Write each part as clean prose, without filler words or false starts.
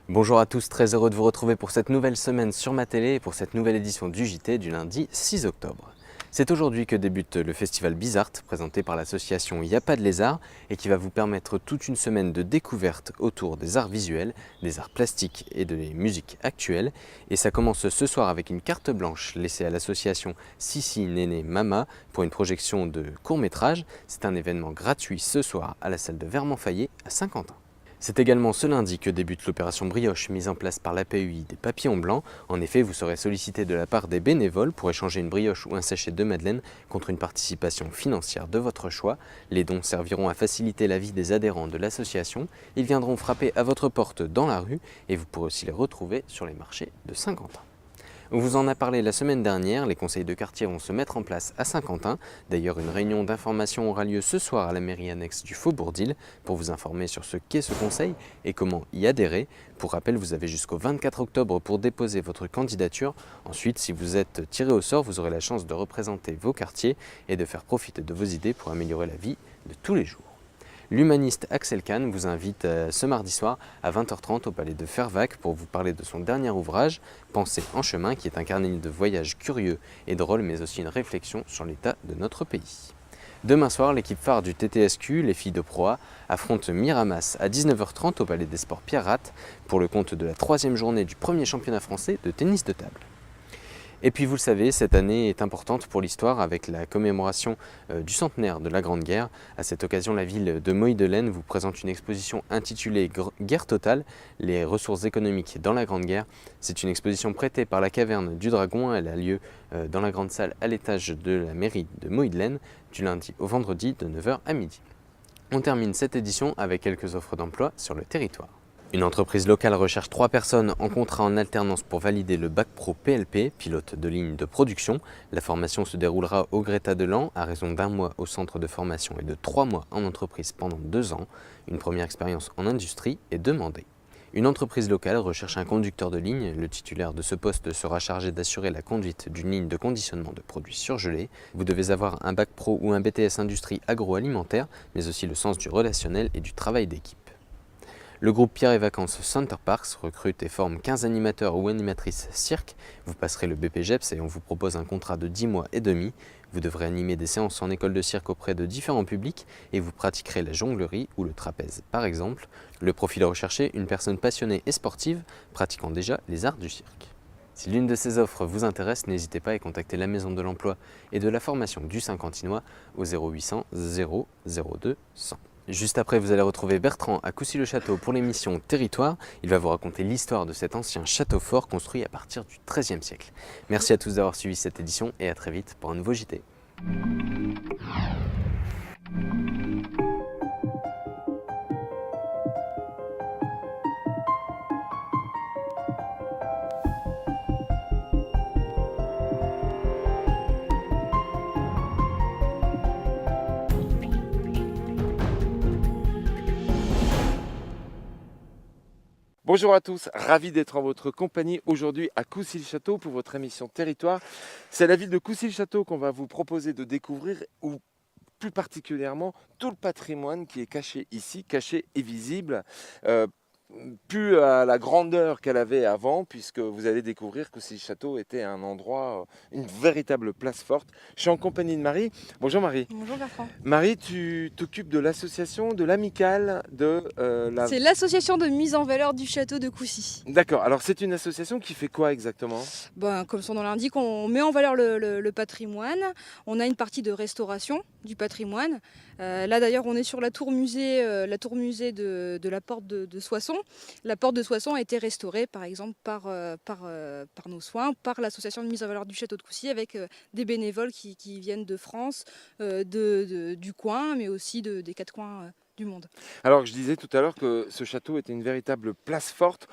Bonjour à tous, très heureux de vous retrouver pour cette nouvelle semaine sur ma télé et pour cette nouvelle édition du JT du lundi 6 octobre. C'est aujourd'hui que débute le festival Bizart, présenté par l'association Y a pas de lézard et qui va vous permettre toute une semaine de découverte autour des arts visuels, des arts plastiques et des musiques actuelles. Et ça commence ce soir avec une carte blanche laissée à l'association Sissi Néné Mama pour une projection de court-métrage. C'est un événement gratuit ce soir à la salle de Vermont-Fayet à Saint-Quentin. C'est également ce lundi que débute l'opération Brioche mise en place par l'APUI des Papillons Blancs. En effet, vous serez sollicité de la part des bénévoles pour échanger une brioche ou un sachet de madeleine contre une participation financière de votre choix. Les dons serviront à faciliter la vie des adhérents de l'association. Ils viendront frapper à votre porte dans la rue et vous pourrez aussi les retrouver sur les marchés de Saint-Quentin. On vous en a parlé la semaine dernière, les conseils de quartier vont se mettre en place à Saint-Quentin. D'ailleurs, une réunion d'information aura lieu ce soir à la mairie annexe du Faubourg d'Ille pour vous informer sur ce qu'est ce conseil et comment y adhérer. Pour rappel, vous avez jusqu'au 24 octobre pour déposer votre candidature. Ensuite, si vous êtes tiré au sort, vous aurez la chance de représenter vos quartiers et de faire profiter de vos idées pour améliorer la vie de tous les jours. L'humaniste Axel Kahn vous invite ce mardi soir à 20h30 au Palais de Fervaques pour vous parler de son dernier ouvrage, Pensée en chemin, qui est un carnet de voyage curieux et drôle, mais aussi une réflexion sur l'état de notre pays. Demain soir, l'équipe phare du TTSQ, les filles de Proa, affronte Miramas à 19h30 au Palais des Sports Pierre Ratte pour le compte de la 3e journée du premier championnat français de tennis de table. Et puis vous le savez, cette année est importante pour l'histoire avec la commémoration du centenaire de la Grande Guerre. À cette occasion, la ville de Moïdelène vous présente une exposition intitulée Guerre totale, les ressources économiques dans la Grande Guerre. C'est une exposition prêtée par la Caverne du Dragon. Elle a lieu dans la grande salle à l'étage de la mairie de Moïdelène du lundi au vendredi de 9h à midi. On termine cette édition avec quelques offres d'emploi sur le territoire. Une entreprise locale recherche 3 personnes en contrat en alternance pour valider le bac pro PLP, pilote de ligne de production. La formation se déroulera au Greta de Laon à raison d'1 mois au centre de formation et de 3 mois en entreprise pendant 2 ans. Une première expérience en industrie est demandée. Une entreprise locale recherche un conducteur de ligne. Le titulaire de ce poste sera chargé d'assurer la conduite d'une ligne de conditionnement de produits surgelés. Vous devez avoir un bac pro ou un BTS industrie agroalimentaire, mais aussi le sens du relationnel et du travail d'équipe. Le groupe Pierre et Vacances Center Parks recrute et forme 15 animateurs ou animatrices cirque. Vous passerez le BPGEPS et on vous propose un contrat de 10 mois et demi. Vous devrez animer des séances en école de cirque auprès de différents publics et vous pratiquerez la jonglerie ou le trapèze par exemple. Le profil recherché, une personne passionnée et sportive pratiquant déjà les arts du cirque. Si l'une de ces offres vous intéresse, n'hésitez pas à contacter la Maison de l'Emploi et de la Formation du Saint-Quentinois au 0800 002 100. Juste après, vous allez retrouver Bertrand à Coucy-le-Château pour l'émission Territoire. Il va vous raconter l'histoire de cet ancien château fort construit à partir du XIIIe siècle. Merci à tous d'avoir suivi cette édition et à très vite pour un nouveau JT. Bonjour à tous, ravi d'être en votre compagnie aujourd'hui à Coucy-le-Château pour votre émission Territoire. C'est la ville de Coucy-le-Château qu'on va vous proposer de découvrir, ou plus particulièrement tout le patrimoine qui est caché ici, caché et visible. Plus à la grandeur qu'elle avait avant, puisque vous allez découvrir que ce château était un endroit, une véritable place forte. Je suis en compagnie de Marie. Bonjour Marie. Bonjour Bertrand. Marie, tu t'occupes de l'association, de l'amicale de la... C'est l'association de mise en valeur du château de Coucy. D'accord, alors c'est une association qui fait quoi exactement? Comme son nom l'indique, on met en valeur le patrimoine. On a une partie de restauration du patrimoine. Là d'ailleurs on est sur la tour musée de la porte de Soissons. La porte de Soissons a été restaurée par exemple par nos soins, par l'association de mise en valeur du château de Coucy avec des bénévoles qui viennent de France, du coin, mais aussi des 4 coins du monde. Alors je disais tout à l'heure que ce château était une véritable place forte.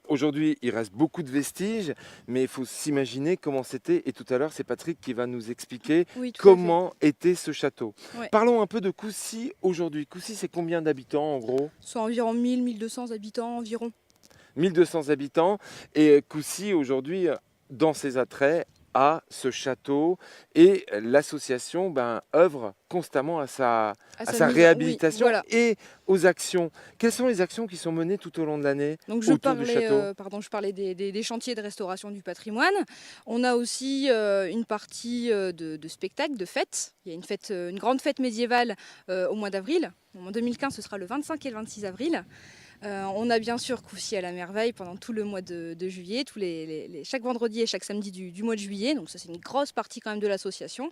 Aujourd'hui, il reste beaucoup de vestiges, mais il faut s'imaginer comment c'était. Et tout à l'heure, c'est Patrick qui va nous expliquer comment était ce château. Ouais. Parlons un peu de Coucy aujourd'hui. Coucy, c'est combien d'habitants en gros? C'est environ 1000-1200 habitants environ. 1200 habitants. Et Coucy, aujourd'hui, dans ses attraits, à ce château et l'association œuvre constamment à sa Oui, réhabilitation voilà. et aux actions. Quelles sont les actions qui sont menées tout au long de l'année Donc autour du château? je parlais des chantiers de restauration du patrimoine. On a aussi une partie de spectacles, de fêtes. Il y a une grande fête médiévale au mois d'avril. En 2015, ce sera le 25 et le 26 avril. On a bien sûr Coucy à la merveille pendant tout le mois de juillet, chaque vendredi et chaque samedi du mois de juillet. Donc ça, c'est une grosse partie quand même de l'association.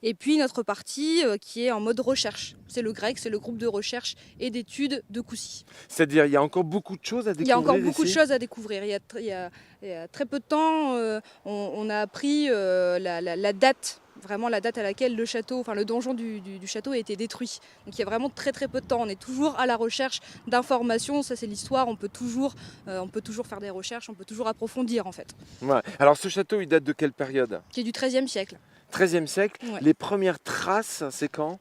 Et puis notre partie qui est en mode recherche. C'est le GREC, c'est le groupe de recherche et d'études de Coucy. C'est-à-dire, il y a encore beaucoup de choses à découvrir. Il y a encore beaucoup de ici. choses à découvrir. Il y a très peu de temps, on a appris la date, vraiment la date à laquelle le château, enfin le donjon du château a été détruit. Donc il y a vraiment très peu de temps. On est toujours à la recherche d'informations. Ça, c'est l'histoire. On peut toujours faire des recherches, on peut toujours approfondir en fait. Ouais. Alors ce château, il date de quelle période? Qui est du XIIIe siècle. 13e siècle. Ouais. Les premières traces, c'est quand?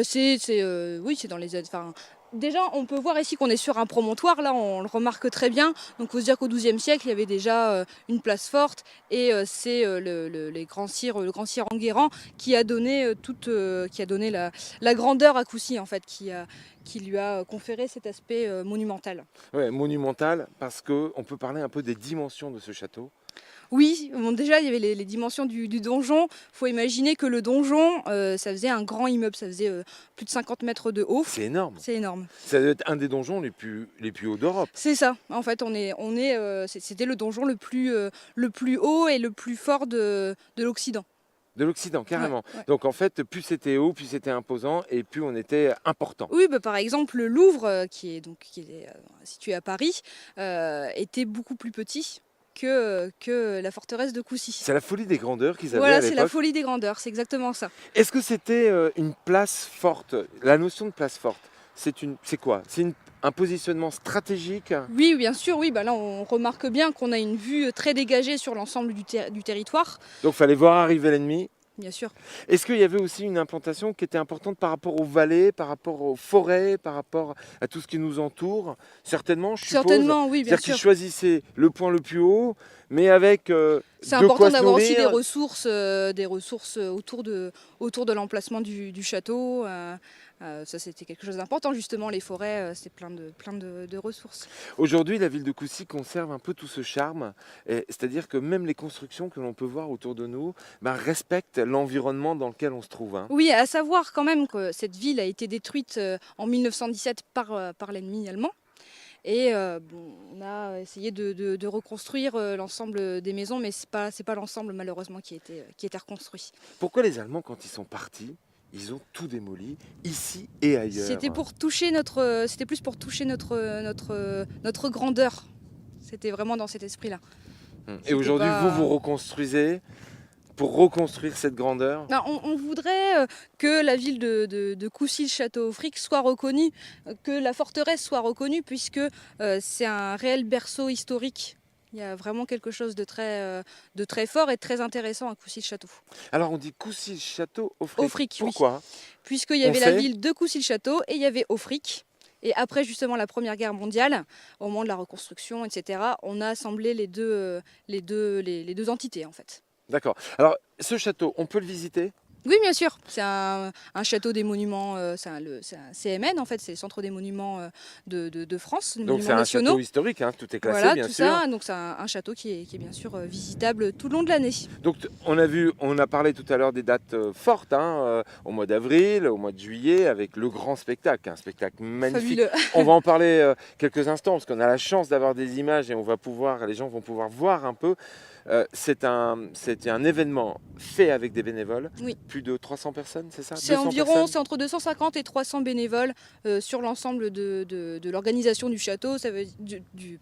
C'est dans les années. Déjà, on peut voir ici qu'on est sur un promontoire, là on le remarque très bien. Donc il faut se dire qu'au XIIe siècle, il y avait déjà une place forte et c'est le grand sire Enguerrand qui a donné la grandeur à Coucy en fait, qui lui a conféré cet aspect monumental. Ouais, monumental, parce qu'on peut parler un peu des dimensions de ce château. Oui, bon, déjà il y avait les dimensions du donjon. Il faut imaginer que le donjon, ça faisait un grand immeuble, ça faisait plus de 50 mètres de haut. C'est énorme. C'est énorme. Ça doit être un des donjons les plus hauts d'Europe. C'est ça. En fait, c'était le donjon le plus haut et le plus fort de l'Occident. De l'Occident, carrément. Ouais. Donc en fait, plus c'était haut, plus c'était imposant et plus on était important. Oui, par exemple, le Louvre, qui est situé à Paris, était beaucoup plus petit que la forteresse de Coucy. C'est la folie des grandeurs qu'ils avaient à Voilà, l'époque. c'est la folie des grandeurs, c'est exactement ça. Est-ce que c'était une place forte? La notion de place forte, c'est quoi? C'est un positionnement stratégique? Oui, bien sûr, oui. Là, on remarque bien qu'on a une vue très dégagée sur l'ensemble du territoire. Donc il fallait voir arriver l'ennemi. Bien sûr. Est-ce qu'il y avait aussi une implantation qui était importante par rapport aux vallées, par rapport aux forêts, par rapport à tout ce qui nous entoure? Certainement, je suppose. Certainement, oui, bien C'est-à-dire qu'ils sûr. choisissaient le point le plus haut, mais avec C'est de important quoi se d'avoir aussi nourrir. des ressources autour de l'emplacement du château. Ça, c'était quelque chose d'important, justement. Les forêts, c'est plein de ressources. Aujourd'hui, la ville de Coucy conserve un peu tout ce charme, c'est-à-dire que même les constructions que l'on peut voir autour de nous respectent l'environnement dans lequel on se trouve. Hein. Oui, à savoir quand même que cette ville a été détruite en 1917 par l'ennemi allemand. Et on a essayé de reconstruire l'ensemble des maisons, mais c'est pas l'ensemble malheureusement qui a été reconstruit. Pourquoi les Allemands, quand ils sont partis, ils ont tout démoli, ici et ailleurs? C'était plus pour toucher notre grandeur. C'était vraiment dans cet esprit-là. Et aujourd'hui, vous reconstruisez pour reconstruire cette grandeur? On voudrait que la ville de Coucy-le-Château-Auffrique soit reconnue, que la forteresse soit reconnue, puisque c'est un réel berceau historique. Il y a vraiment quelque chose de très fort et de très intéressant à Coucy-le-Château. Alors on dit Coucy-le-Château-Auffrique. Auffrique, Pourquoi? Puisqu'il y avait la ville de Coucy-le-Château et il y avait Auffrique. Et après justement la Première Guerre mondiale, au moment de la reconstruction, etc., on a assemblé les deux entités en fait. D'accord. Alors ce château, on peut le visiter? Oui, bien sûr. C'est un château des monuments, c'est un CMN en fait, c'est le centre des monuments de France. Donc c'est un château historique, hein, tout est classé voilà, bien tout sûr. ça. Donc c'est un château qui est bien sûr visitable tout le long de l'année. Donc on a parlé tout à l'heure des dates fortes, hein, au mois d'avril, au mois de juillet, avec le grand spectacle, un spectacle magnifique. Fabuleux. On va en parler quelques instants parce qu'on a la chance d'avoir des images et les gens vont pouvoir voir un peu. C'était un événement fait avec des bénévoles, Oui. Plus de 300 personnes, c'est ça? C'est entre 250 et 300 bénévoles sur l'ensemble de l'organisation du château, ça veut du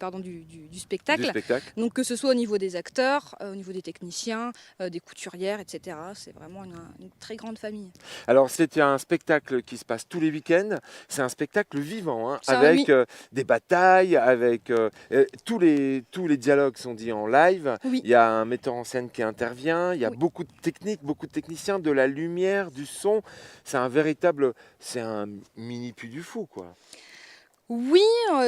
spectacle. Du spectacle. Donc que ce soit au niveau des acteurs, au niveau des techniciens, des couturières, etc. C'est vraiment une très grande famille. Alors c'est un spectacle qui se passe tous les week-ends, c'est un spectacle vivant, hein, Ça, avec oui. des batailles, avec tous les dialogues sont dits en live. Oui. Il y a un metteur en scène qui intervient, il y a beaucoup de techniques, beaucoup de techniciens, de la lumière, du son. C'est un mini Puy du Fou, quoi. Oui,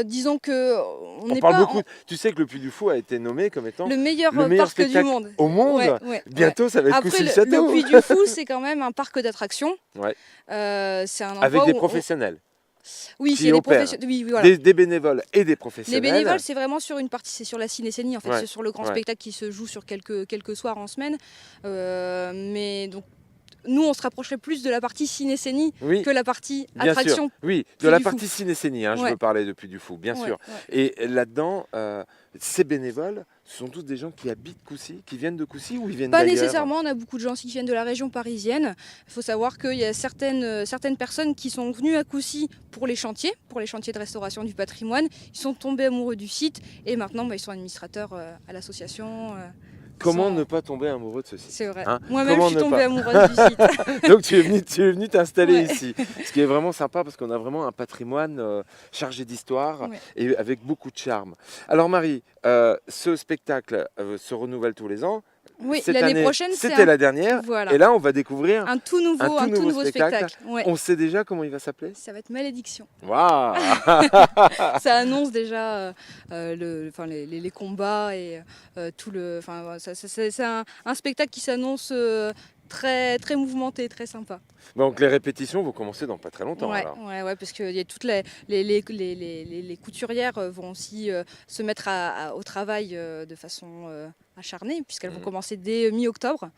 disons que on On n'est parle pas beaucoup. Tu sais que le Puy du Fou a été nommé comme étant le meilleur, le meilleur parc du spectacle monde. au monde. Ouais, ouais, ouais. Bientôt, ça va être Après, le Coucy-le-Château. Puy du Fou, c'est quand même un parc d'attractions. Ouais. C'est un Avec endroit des où professionnels oui, qui c'est des opèrent, professionnels. Oui, voilà. des bénévoles et des Les professionnels. bénévoles, c'est vraiment sur une partie, c'est sur la cinécénie en fait, Ouais, c'est sur le grand ouais. spectacle qui se joue sur quelques soirs en semaine. Mais donc nous, on se rapprocherait plus de la partie cinécénie Oui, que la partie bien sûr. attraction. Oui, de Puy la du Fou. partie cinécénie, hein, je Ouais. veux parler de Puy du Fou, bien Ouais, sûr. ouais. Et là-dedans, ces bénévoles, ce sont tous des gens qui habitent Coucy, qui viennent de Coucy ou ils viennent Pas d'ailleurs? nécessairement, on a beaucoup de gens qui viennent de la région parisienne. Il faut savoir qu'il y a certaines personnes qui sont venues à Coucy pour les chantiers de restauration du patrimoine. Ils sont tombés amoureux du site et maintenant ils sont administrateurs à l'association. Comment sont- ne pas tomber amoureux de ce site, C'est vrai. hein? Moi-même, Comment je suis ne tombée pas amoureuse du site. Donc tu es venu t'installer Ouais. ici, ce qui est vraiment sympa parce qu'on a vraiment un patrimoine chargé d'histoire Ouais. et avec beaucoup de charme. Alors Marie, ce spectacle se renouvelle tous les ans. Oui, Cette l'année année, prochaine, c'est c'était la dernière. voilà, Et là, on va découvrir un tout nouveau spectacle. spectacle. Ouais. On sait déjà comment il va s'appeler? Ça va être Malédiction. Waouh! Ça annonce déjà les combats et tout le. Enfin, c'est un spectacle qui s'annonce très très mouvementé, très sympa. Donc les répétitions vont commencer dans pas très longtemps Ouais, alors. ouais, parce que y a toutes les couturières vont aussi se mettre au travail de façon acharnée, puisqu'elles vont Mhm. commencer dès mi-octobre.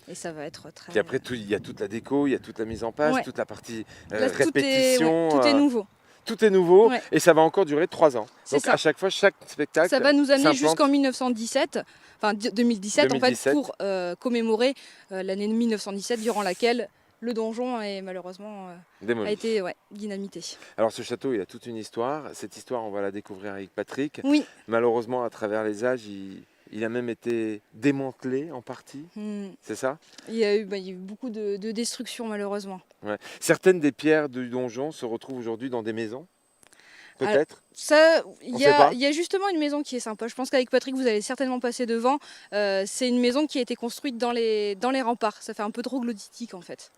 Et ça va être très. Puis après, il y a toute la déco, il y a toute la mise en place, Ouais. toute la partie Là, répétition. tout est nouveau. Tout est nouveau Ouais. et ça va encore durer 3 ans. C'est Donc ça. à chaque fois, chaque spectacle Ça va nous amener s'implante. jusqu'en 1917, enfin 2017 en fait, 2017. pour commémorer l'année 1917 durant laquelle le donjon est malheureusement Démoli. a été dynamité. Alors ce château, il a toute une histoire. Cette histoire, on va la découvrir avec Patrick. Oui. Malheureusement, à travers les âges, il a même été démantelé en partie. C'est ça? Il y a eu beaucoup de destruction malheureusement. Ouais. Certaines des pierres du donjon se retrouvent aujourd'hui dans des maisons. Peut-être. Ça, On sait pas. il y a justement une maison qui est sympa. Je pense qu'avec Patrick, vous allez certainement passer devant. C'est une maison qui a été construite dans les remparts. Ça fait un peu troglodytique en fait.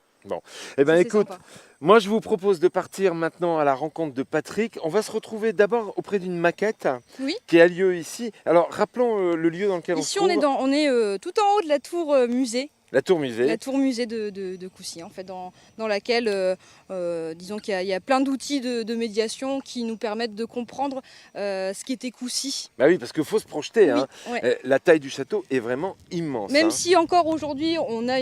Eh bien Ça, c'est écoute, sympa. moi je vous propose de partir maintenant à la rencontre de Patrick. On va se retrouver d'abord auprès d'une maquette Oui. qui a lieu ici. Alors rappelons le lieu dans lequel Ici, on se trouve. on est tout en haut de la tour musée. La tour musée. La tour musée de Coucy, en fait, dans laquelle, disons qu'il y a plein d'outils de médiation qui nous permettent de comprendre ce qu'était Coucy. Bah oui, parce qu'il faut se projeter. Oui, Hein. ouais. La taille du château est vraiment immense. Même hein. si encore aujourd'hui, on a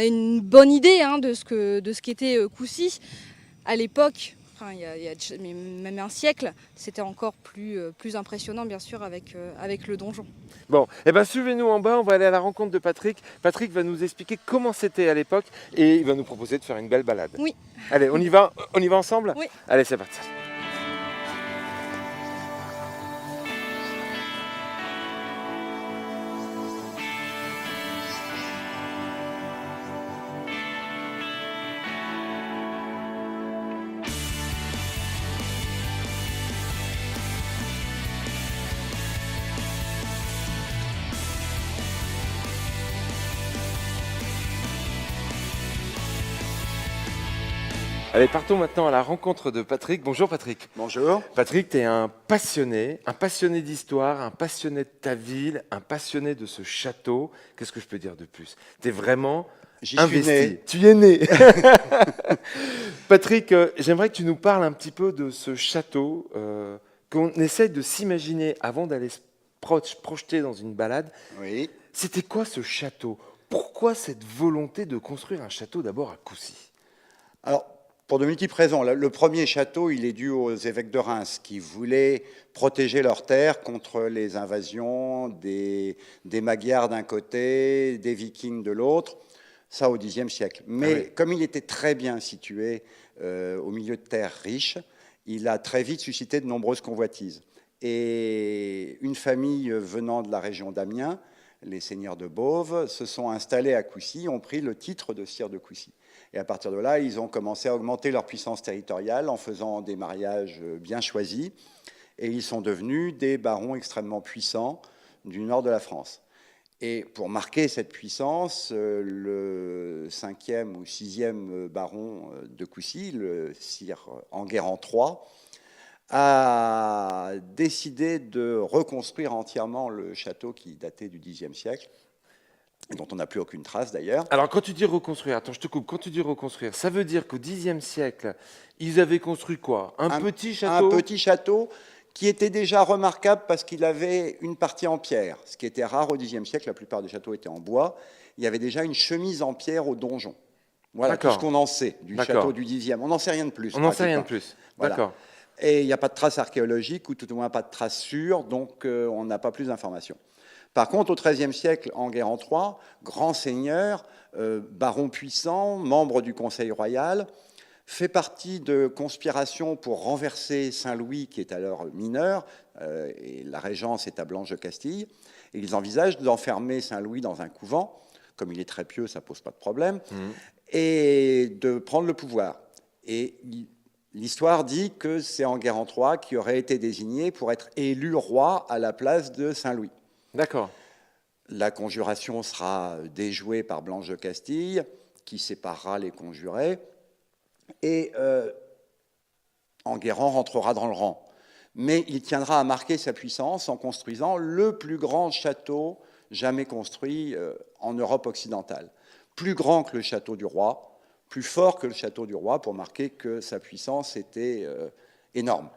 une bonne idée de ce qu'était Coucy, à l'époque, enfin, il y a même un siècle, c'était encore plus impressionnant, bien sûr, avec le donjon. Bon, eh ben suivez-nous en bas, on va aller à la rencontre de Patrick. Patrick va nous expliquer comment c'était à l'époque et il va nous proposer de faire une belle balade. Oui. Allez, on y va ensemble? Oui. Allez, c'est parti. Allez, partons maintenant à la rencontre de Patrick. Bonjour Patrick. Bonjour. Patrick, tu es un passionné d'histoire, un passionné de ta ville, un passionné de ce château. Qu'est-ce que je peux dire de plus? Tu es vraiment J'y suis investi. né. Tu y es né. Patrick, j'aimerais que tu nous parles un petit peu de ce château, qu'on essaye de s'imaginer avant d'aller se projeter dans une balade. Oui. C'était quoi ce château? Pourquoi cette volonté de construire un château d'abord à Coucy? Alors, pour de multiples raisons. Le premier château, il est dû aux évêques de Reims qui voulaient protéger leurs terres contre les invasions des Magyars d'un côté, des Vikings de l'autre. Ça au Xe siècle. Mais Ah oui. comme il était très bien situé au milieu de terres riches, il a très vite suscité de nombreuses convoitises. Et une famille venant de la région d'Amiens, les seigneurs de Beauve, se sont installés à Coucy, ont pris le titre de sire de Coucy. Et à partir de là, ils ont commencé à augmenter leur puissance territoriale en faisant des mariages bien choisis. Et ils sont devenus des barons extrêmement puissants du nord de la France. Et pour marquer cette puissance, le 5e ou 6e baron de Coucy, le sire Enguerrand III, a décidé de reconstruire entièrement le château qui datait du Xe siècle, et dont on n'a plus aucune trace d'ailleurs. Alors, quand tu dis reconstruire, attends, je te coupe, quand tu dis reconstruire, ça veut dire qu'au Xe siècle, ils avaient construit quoi? Un petit château? Un petit château qui était déjà remarquable parce qu'il avait une partie en pierre, ce qui était rare au Xe siècle, la plupart des châteaux étaient en bois. Il y avait déjà une chemise en pierre au donjon. Voilà tout ce qu'on en sait du château du Xe. On n'en sait rien de plus. On n'en sait rien de plus, voilà. D'accord. Et il n'y a pas de traces archéologiques, ou tout au moins pas de traces sûres, donc on n'a pas plus d'informations. Par contre, au XIIIe siècle, Enguerrand III, grand seigneur, baron puissant, membre du Conseil royal, fait partie de conspirations pour renverser Saint-Louis, qui est alors mineur, et la régence est à Blanche de Castille. Et ils envisagent d'enfermer Saint-Louis dans un couvent, comme il est très pieux, ça pose pas de problème, et de prendre le pouvoir. Et l'histoire dit que c'est Enguerrand III qui aurait été désigné pour être élu roi à la place de Saint-Louis. D'accord. La conjuration sera déjouée par Blanche de Castille, qui séparera les conjurés, et Enguerrand rentrera dans le rang. Mais il tiendra à marquer sa puissance en construisant le plus grand château jamais construit en Europe occidentale. Plus grand que le château du roi, plus fort que le château du roi, pour marquer que sa puissance était énorme.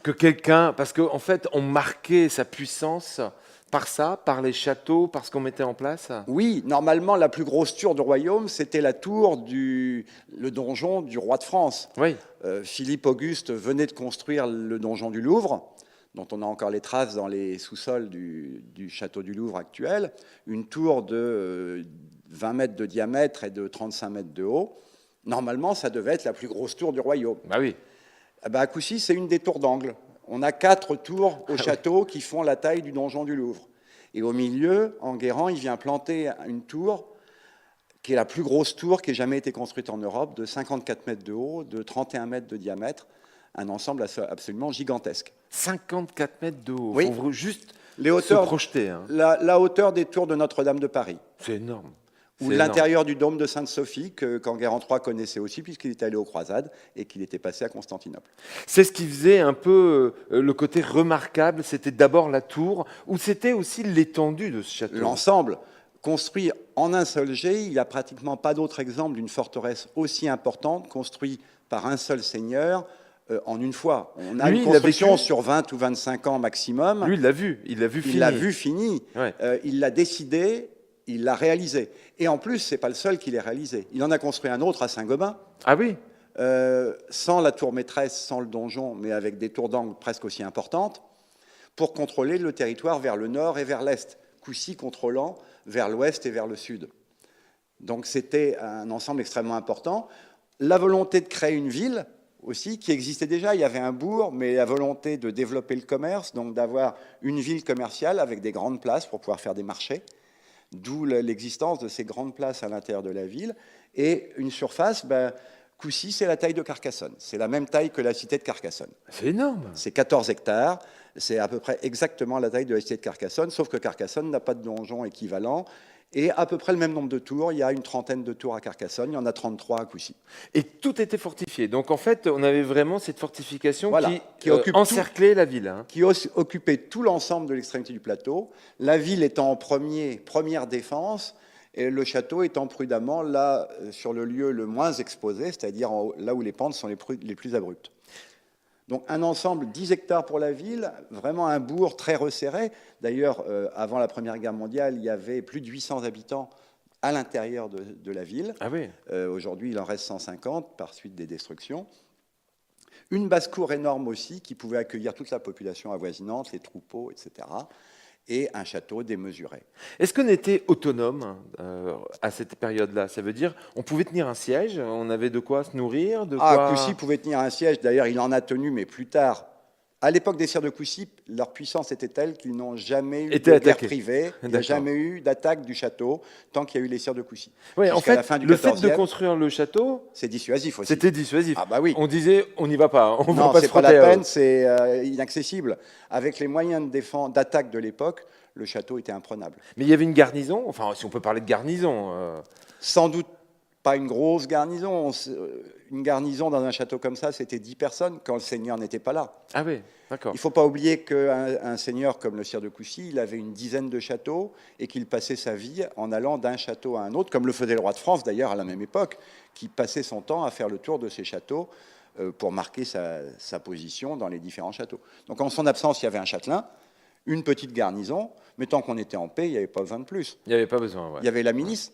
Que quelqu'un, parce qu'en fait, on marquait sa puissance par ça, par les châteaux, par ce qu'on mettait en place? Oui, normalement, la plus grosse tour du royaume, c'était la tour le donjon du roi de France. Oui. Philippe Auguste venait de construire le donjon du Louvre, dont on a encore les traces dans les sous-sols du château du Louvre actuel, une tour de 20 mètres de diamètre et de 35 mètres de haut. Normalement, ça devait être la plus grosse tour du royaume. Bah oui. À Coucy, c'est une des tours d'angle. On a 4 tours au château qui font la taille du donjon du Louvre. Et au milieu, Enguerrand, il vient planter une tour qui est la plus grosse tour qui ait jamais été construite en Europe, de 54 mètres de haut, de 31 mètres de diamètre, un ensemble absolument gigantesque. 54 mètres de haut, oui. Il faut juste les hauteurs, se projeter. Hein. La hauteur des tours de Notre-Dame de Paris. C'est énorme. Ou l'intérieur du dôme de Sainte-Sophie, qu'Enguerrand III connaissait aussi, puisqu'il était allé aux croisades et qu'il était passé à Constantinople. C'est ce qui faisait un peu le côté remarquable, c'était d'abord la tour, ou c'était aussi l'étendue de ce château? L'ensemble, construit en un seul jet, il n'y a pratiquement pas d'autre exemple d'une forteresse aussi importante, construite par un seul seigneur, en une fois. On a une construction sur 20 ou 25 ans maximum. Lui, il l'a vu fini. Il l'a vu fini. Ouais. Il l'a décidé, il l'a réalisé. Et en plus, ce n'est pas le seul qui l'ait réalisé. Il en a construit un autre à Saint-Gobain. Ah oui. Sans la tour maîtresse, sans le donjon, mais avec des tours d'angle presque aussi importantes, pour contrôler le territoire vers le nord et vers l'est, Coucy contrôlant vers l'ouest et vers le sud. Donc c'était un ensemble extrêmement important. La volonté de créer une ville aussi, qui existait déjà. Il y avait un bourg, mais la volonté de développer le commerce, donc d'avoir une ville commerciale avec des grandes places pour pouvoir faire des marchés, d'où l'existence de ces grandes places à l'intérieur de la ville. Et une surface, Coucy, c'est la taille de Carcassonne. C'est la même taille que la cité de Carcassonne. C'est énorme. C'est 14 hectares. C'est à peu près exactement la taille de la cité de Carcassonne, sauf que Carcassonne n'a pas de donjon équivalent. Et à peu près le même nombre de tours. Il y a une trentaine de tours à Carcassonne. Il y en a 33 à Coucy. Et tout était fortifié. Donc en fait, on avait vraiment cette fortification qui occupe encerclait la ville. Hein. Qui occupait tout l'ensemble de l'extrémité du plateau. La ville étant en première défense, et le château étant prudemment là, sur le lieu le moins exposé, c'est-à-dire là où les pentes sont les plus abruptes. Donc un ensemble, 10 hectares pour la ville, vraiment un bourg très resserré. D'ailleurs, avant la Première Guerre mondiale, il y avait plus de 800 habitants à l'intérieur de la ville. Ah oui. Aujourd'hui, il en reste 150 par suite des destructions. Une basse-cour énorme aussi, qui pouvait accueillir toute la population avoisinante, les troupeaux, etc. Et un château démesuré. Est-ce qu'on était autonome à cette période-là? Ça veut dire on pouvait tenir un siège, on avait de quoi se nourrir, Coucy pouvait tenir un siège. D'ailleurs, il en a tenu, mais plus tard. À l'époque des sires de Coucy, leur puissance était telle qu'ils n'ont jamais eu de guerre privée. Il n'y a jamais eu d'attaque du château tant qu'il y a eu les sires de Coucy. Oui, en fait, le fait de construire le château, c'est dissuasif aussi. C'était dissuasif. Ah bah oui. On disait, on n'y va pas, on ne va pas se c'est pas frotter. la peine, c'est inaccessible. Avec les moyens d'attaque de l'époque, le château était imprenable. Mais il y avait une garnison, enfin si on peut parler de garnison. Sans doute pas une grosse garnison. Une garnison dans un château comme ça, c'était 10 personnes quand le seigneur n'était pas là. Ah oui, d'accord. Il ne faut pas oublier qu'un seigneur comme le sire de Coucy, il avait une dizaine de châteaux et qu'il passait sa vie en allant d'un château à un autre, comme le faisait le roi de France d'ailleurs à la même époque, qui passait son temps à faire le tour de ses châteaux pour marquer sa position dans les différents châteaux. Donc en son absence, il y avait un châtelain, une petite garnison, mais tant qu'on était en paix, il n'y avait pas besoin de plus. Il n'y avait pas besoin, ouais. Il y avait la milice,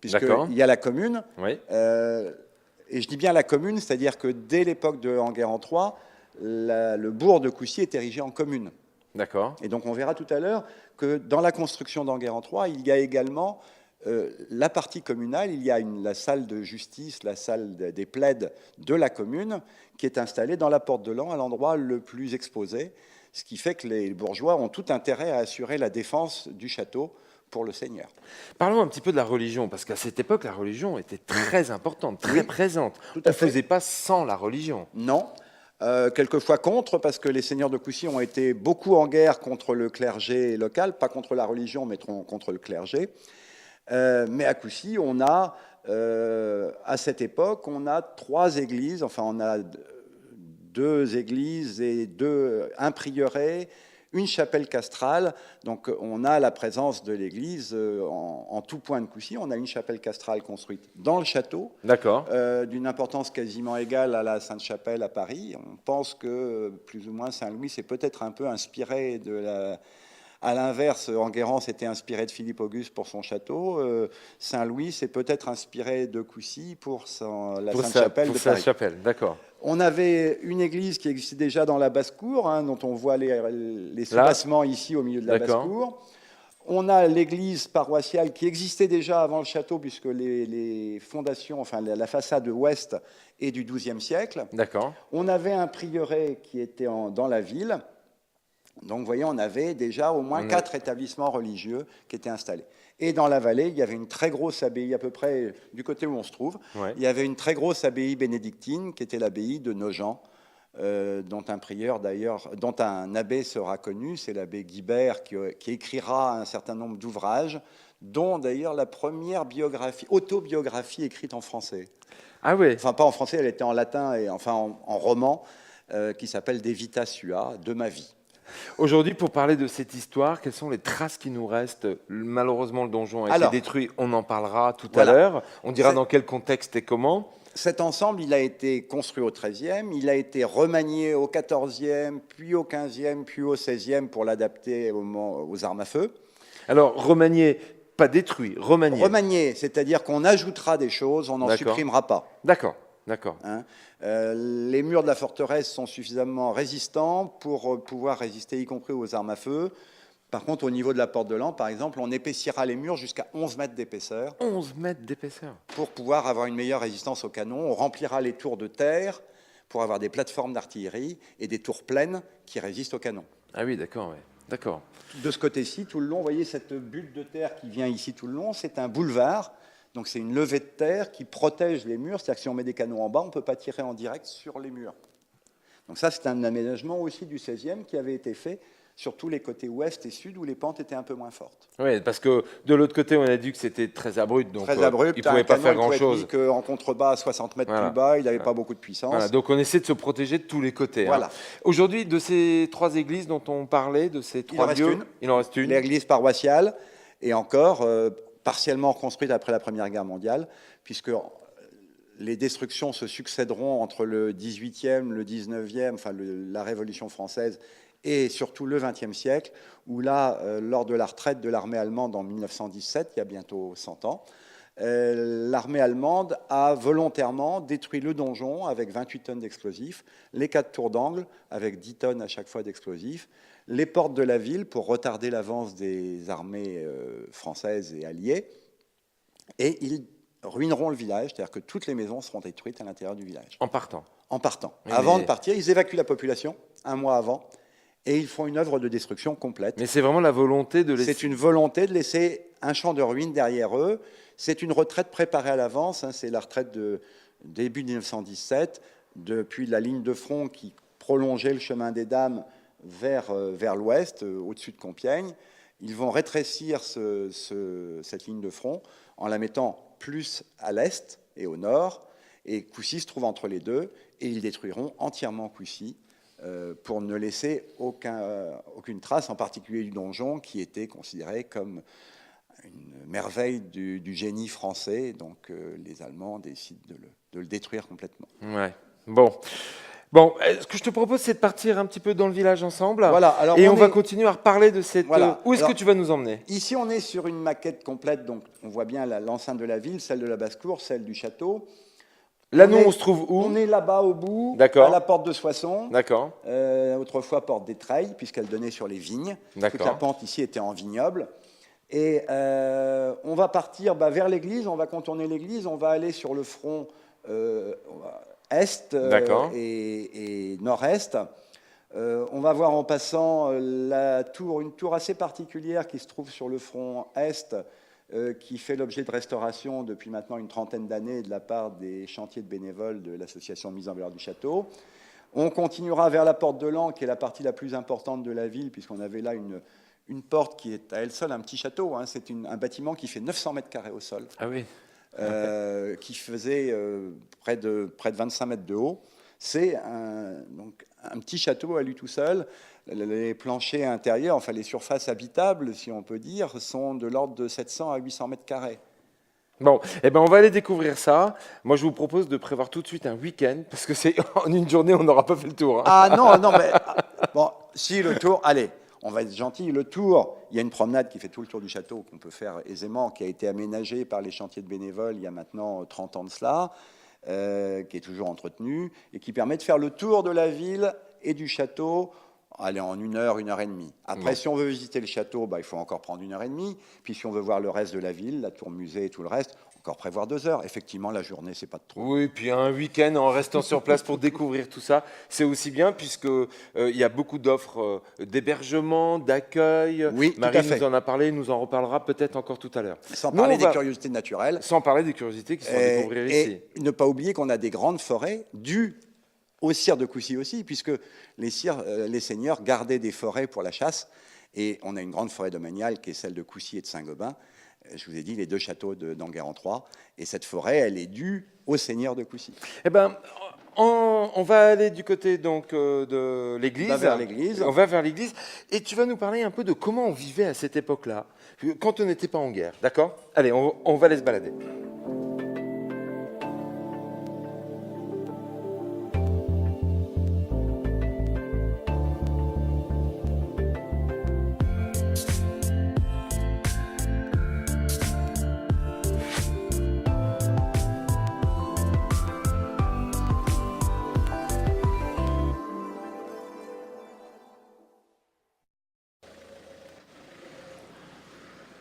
puisqu'il y a la commune. Oui. Et je dis bien la commune, c'est-à-dire que dès l'époque de Enguerrand III, le bourg de Coucy est érigé en commune. D'accord. Et donc on verra tout à l'heure que dans la construction d'Enguerrand III, il y a également la partie communale, il y a la salle de justice, la salle des plaides de la commune, qui est installée dans la porte de l'An, à l'endroit le plus exposé, ce qui fait que les bourgeois ont tout intérêt à assurer la défense du château pour le seigneur. Parlons un petit peu de la religion, parce qu'à cette époque, la religion était très importante, très Oui, présente. tout On à ne fait. faisait pas sans la religion. Non. Quelquefois contre, parce que les seigneurs de Coucy ont été beaucoup en guerre contre le clergé local, pas contre la religion, mais contre le clergé. Mais à Coucy, on a, à cette époque, on a 3 églises, enfin on a 2 églises et un prieuré, une chapelle castrale. Donc on a la présence de l'église en tout point de Coucy. On a une chapelle castrale construite dans le château, D'accord. d'une importance quasiment égale à la Sainte-Chapelle à Paris. On pense que plus ou moins Saint-Louis s'est peut-être un peu inspiré de la... À l'inverse, Enguerrand s'était inspiré de Philippe Auguste pour son château. Saint-Louis s'est peut-être inspiré de Coucy pour la Sainte-Chapelle de Paris. Sainte-Chapelle, d'accord. On avait une église qui existait déjà dans la basse-cour, dont on voit les soubassements ici au milieu de la basse-cour. On a l'église paroissiale qui existait déjà avant le château, puisque les fondations, enfin la façade ouest est du XIIe siècle. D'accord. On avait un prieuré qui était dans la ville. Donc, vous voyez, on avait déjà au moins 4 établissements religieux qui étaient installés. Et dans la vallée, il y avait une très grosse abbaye, à peu près du côté où on se trouve. Ouais. Il y avait une très grosse abbaye bénédictine, qui était l'abbaye de Nogent, dont un prieur d'ailleurs, dont un abbé sera connu, c'est l'abbé Guibert, qui écrira un certain nombre d'ouvrages, dont d'ailleurs la première autobiographie écrite en français. Ah oui. Enfin, pas en français, elle était en latin, et enfin en roman, qui s'appelle De Vita Sua, de ma vie. Aujourd'hui, pour parler de cette histoire, quelles sont les traces qui nous restent? Malheureusement, le donjon a été détruit, on en parlera tout à l'heure. On dira dans quel contexte et comment. Cet ensemble, il a été construit au XIIIe, il a été remanié au XIVe, puis au XVe, puis au XVIe pour l'adapter aux armes à feu. Alors, remanié, pas détruit, remanié. Remanié, c'est-à-dire qu'on ajoutera des choses, on n'en supprimera pas. D'accord. D'accord. Les murs de la forteresse sont suffisamment résistants pour pouvoir résister, y compris aux armes à feu. Par contre, au niveau de la porte de l'An, par exemple, on épaissira les murs jusqu'à 11 mètres d'épaisseur. 11 mètres d'épaisseur. Pour pouvoir avoir une meilleure résistance au canon. On remplira les tours de terre pour avoir des plateformes d'artillerie et des tours pleines qui résistent au canon. Ah oui, d'accord, ouais. D'accord. De ce côté-ci, tout le long, vous voyez cette butte de terre qui vient ici tout le long, c'est un boulevard. Donc c'est une levée de terre qui protège les murs, c'est-à-dire que si on met des canons en bas, on ne peut pas tirer en direct sur les murs. Donc ça, c'est un aménagement aussi du XVIe qui avait été fait sur tous les côtés ouest et sud où les pentes étaient un peu moins fortes. Oui, parce que de l'autre côté, on a dit que c'était très abrupt, donc très abrupt, il ne pouvait pas faire grand-chose. En contrebas à 60 mètres plus bas, il n'avait pas beaucoup de puissance. Voilà, donc on essaie de se protéger de tous les côtés. Voilà. Aujourd'hui, de ces 3 églises dont on parlait, de ces 3 lieux, il en reste une. L'église paroissiale, et encore partiellement reconstruite après la Première Guerre mondiale, puisque les destructions se succéderont entre le XVIIIe, le XIXe, enfin la Révolution française, et surtout le XXe siècle, où là, lors de la retraite de l'armée allemande en 1917, il y a bientôt 100 ans, l'armée allemande a volontairement détruit le donjon avec 28 tonnes d'explosifs, les 4 tours d'angle avec 10 tonnes à chaque fois d'explosifs, les portes de la ville pour retarder l'avance des armées françaises et alliées, et ils ruineront le village, c'est-à-dire que toutes les maisons seront détruites à l'intérieur du village. En partant. En partant. Oui, avant de partir, ils évacuent la population, un mois avant, et ils font une œuvre de destruction complète. Mais c'est vraiment la volonté de laisser... C'est une volonté de laisser un champ de ruines derrière eux. C'est une retraite préparée à l'avance. C'est la retraite de début 1917, depuis la ligne de front qui prolongeait le chemin des Dames vers l'ouest, au-dessus de Compiègne. Ils vont rétrécir cette ligne de front en la mettant plus à l'est et au nord, et Coucy se trouve entre les deux, et ils détruiront entièrement Coucy pour ne laisser aucune trace, en particulier du donjon, qui était considéré comme une merveille du génie français. Donc les Allemands décident de le détruire complètement. Ouais. Bon, ce que je te propose, c'est de partir un petit peu dans le village ensemble. Voilà, alors et on va continuer à reparler de cette... Voilà. Où est-ce que tu vas nous emmener? Ici, on est sur une maquette complète, donc on voit bien l'enceinte de la ville, celle de la basse-cour, celle du château. Là, on se trouve où? On est là-bas au bout, D'accord. à la porte de Soissons. D'accord. Autrefois porte des Treilles, puisqu'elle donnait sur les vignes. D'accord. Toute la pente ici était en vignoble. Et on va partir vers l'église, on va contourner l'église, on va aller sur le front est et nord-est. On va voir en passant une tour assez particulière qui se trouve sur le front est, qui fait l'objet de restauration depuis maintenant une trentaine d'années de la part des chantiers de bénévoles de l'association Mise en valeur du château. On continuera vers la porte de l'An, qui est la partie la plus importante de la ville, puisqu'on avait là une porte qui est à elle seule un petit château. Hein. C'est un bâtiment qui fait 900 mètres carrés au sol. Ah oui. Qui faisait près de 25 mètres de haut. C'est donc un petit château à lui tout seul. Les planchers intérieurs, enfin les surfaces habitables, si on peut dire, sont de l'ordre de 700 à 800 mètres carrés. Bon, eh ben on va aller découvrir ça. Moi, je vous propose de prévoir tout de suite un week-end, parce que c'est en une journée, on n'aura pas fait le tour. Hein. Ah non, mais bon, si le tour, allez, on va être gentil. Le tour, il y a une promenade qui fait tout le tour du château qu'on peut faire aisément, qui a été aménagée par les chantiers de bénévoles il y a maintenant 30 ans de cela, qui est toujours entretenue et qui permet de faire le tour de la ville et du château. Allez, en 1 heure, 1 heure et demie. Après, si on veut visiter le château, il faut encore prendre 1 heure et demie. Puis si on veut voir le reste de la ville, la tour musée et tout le reste, encore prévoir 2 heures. Effectivement, la journée, c'est pas de trop. Oui, puis un week-end en restant sur place pour découvrir tout ça, c'est aussi bien, puisque il y a beaucoup d'offres d'hébergement, d'accueil. Oui, Marie tout à fait. nous en a parlé, nous en reparlera peut-être encore tout à l'heure. Sans parler des curiosités naturelles. Sans parler des curiosités qui sont à découvrir ici. Et ne pas oublier qu'on a des grandes forêts dues aux sires de Coucy aussi, puisque les seigneurs gardaient des forêts pour la chasse. Et on a une grande forêt domaniale qui est celle de Coucy et de Saint-Gobain. Je vous ai dit les 2 châteaux d'Enguerrand-3. Et cette forêt, elle est due aux seigneurs de Coucy. Eh ben, on va aller du côté donc de l'église. On va vers l'église. On va vers l'église. Et tu vas nous parler un peu de comment on vivait à cette époque-là, quand on n'était pas en guerre. D'accord? Allez, on va aller se balader.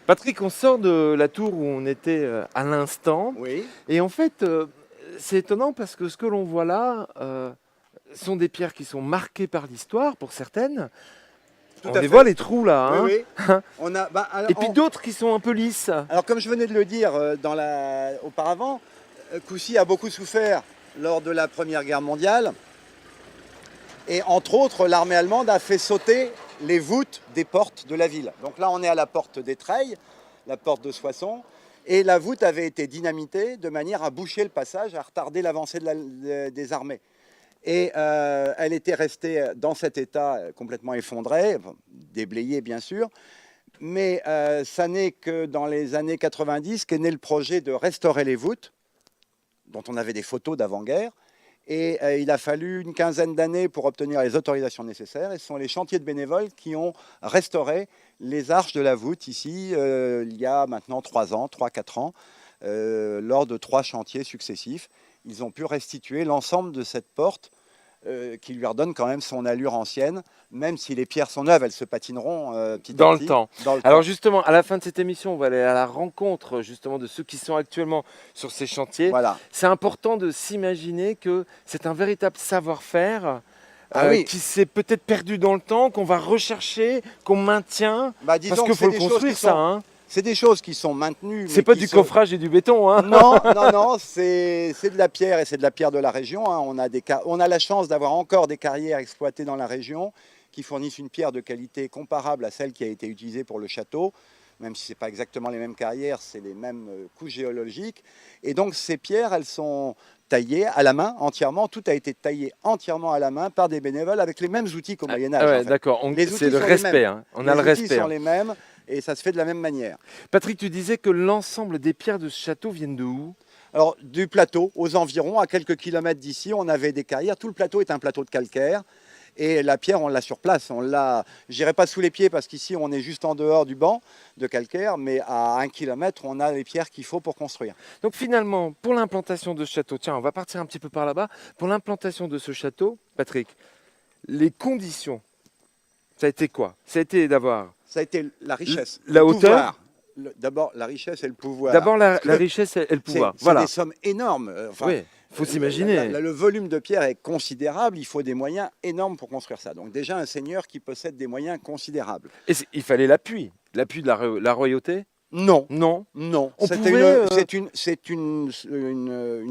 Patrick, on sort de la tour où on était à l'instant. Oui. Et en fait, c'est étonnant parce que ce que l'on voit là sont des pierres qui sont marquées par l'histoire, pour certaines. On les voit, les trous là. Hein. Oui, oui. Et puis d'autres qui sont un peu lisses. Alors, comme je venais de le dire auparavant, Coucy a beaucoup souffert lors de la Première Guerre mondiale. Et entre autres, l'armée allemande a fait sauter les voûtes des portes de la ville. Donc là, on est à la porte des Treilles, la porte de Soissons, et la voûte avait été dynamitée de manière à boucher le passage, à retarder l'avancée des armées. Et elle était restée dans cet état complètement effondré, déblayé bien sûr, mais ça n'est que dans les années 90 qu'est né le projet de restaurer les voûtes, dont on avait des photos d'avant-guerre. Et il a fallu une quinzaine d'années pour obtenir les autorisations nécessaires. Et ce sont les chantiers de bénévoles qui ont restauré les arches de la voûte ici, il y a maintenant 3-4 ans, lors de 3 chantiers successifs. Ils ont pu restituer l'ensemble de cette porte qui lui redonne quand même son allure ancienne. Même si les pierres sont neuves, elles se patineront petit à petit. Dans le temps. Alors justement, à la fin de cette émission, on va aller à la rencontre justement de ceux qui sont actuellement sur ces chantiers. Voilà. C'est important de s'imaginer que c'est un véritable savoir-faire oui. qui s'est peut-être perdu dans le temps, qu'on va rechercher, qu'on maintient, parce qu'il faut le construire ça. Hein. C'est des choses qui sont maintenues. C'est pas du coffrage et du béton. Hein. Non, c'est de la pierre et c'est de la pierre de la région. Hein. On a la chance d'avoir encore des carrières exploitées dans la région qui fournissent une pierre de qualité comparable à celle qui a été utilisée pour le château, même si ce n'est pas exactement les mêmes carrières, c'est les mêmes couches géologiques. Et donc ces pierres, elles sont taillées à la main entièrement. Tout a été taillé entièrement à la main par des bénévoles avec les mêmes outils qu'au Moyen-Âge. Ouais, en fait. d'accord, Les outils c'est le sont les respect, mêmes. hein. On a le Les outils respect. sont Hein. les mêmes et ça se fait de la même manière. Patrick, tu disais que l'ensemble des pierres de ce château viennent de où? Alors, du plateau, aux environs, à quelques kilomètres d'ici, on avait des carrières. Tout le plateau est un plateau de calcaire. Et la pierre, on l'a sur place. On l'a, je dirais pas sous les pieds parce qu'ici, on est juste en dehors du banc de calcaire. Mais à 1 kilomètre, on a les pierres qu'il faut pour construire. Donc finalement, pour l'implantation de ce château, tiens, on va partir un petit peu par là-bas. Pour l'implantation de ce château, Patrick, les conditions, ça a été quoi? Ça a été d'avoir Ça a été la richesse. La le hauteur. pouvoir. D'abord, la richesse et le pouvoir. D'abord la Parce que richesse et le pouvoir. C'est Voilà. des sommes énormes. Enfin, Oui, il faut s'imaginer. Le volume de pierre est considérable. Il faut des moyens énormes pour construire ça. Donc déjà, un seigneur qui possède des moyens considérables. Et il fallait l'appui de la royauté? Non. Non. Non, On C'était pouvait, c'est une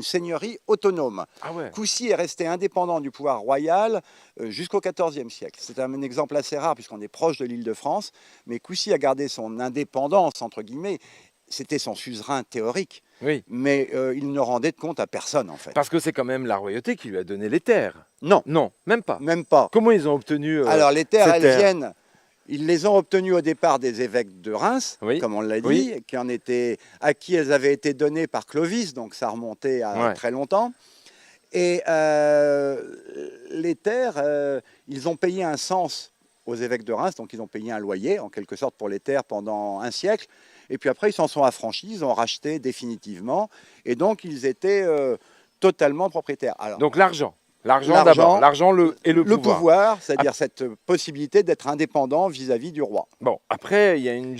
seigneurie autonome. Ah ouais. Coucy est resté indépendant du pouvoir royal jusqu'au XIVe siècle. C'est un exemple assez rare puisqu'on est proche de l'Île-de-France, mais Coucy a gardé son indépendance, entre guillemets. C'était son suzerain théorique, Oui. mais il ne rendait de compte à personne en fait. Parce que c'est quand même la royauté qui lui a donné les terres. Non, Non, même pas. même pas. Comment ils ont obtenu Alors les terres, ces elles terres viennent. Ils les ont obtenues au départ des évêques de Reims, Oui. comme on l'a dit, Oui. à qui elles avaient été données par Clovis, donc ça remontait à Ouais. très longtemps. Et les terres, ils ont payé un cens aux évêques de Reims, donc ils ont payé un loyer en quelque sorte pour les terres pendant un siècle. Et puis après, ils s'en sont affranchis, ils ont racheté définitivement, et donc ils étaient totalement propriétaires. Alors, Donc l'argent. L'argent L'argent, d'abord. L'argent et le le pouvoir. pouvoir, c'est-à-dire cette possibilité d'être indépendant vis-à-vis du roi. Bon, après, il y a une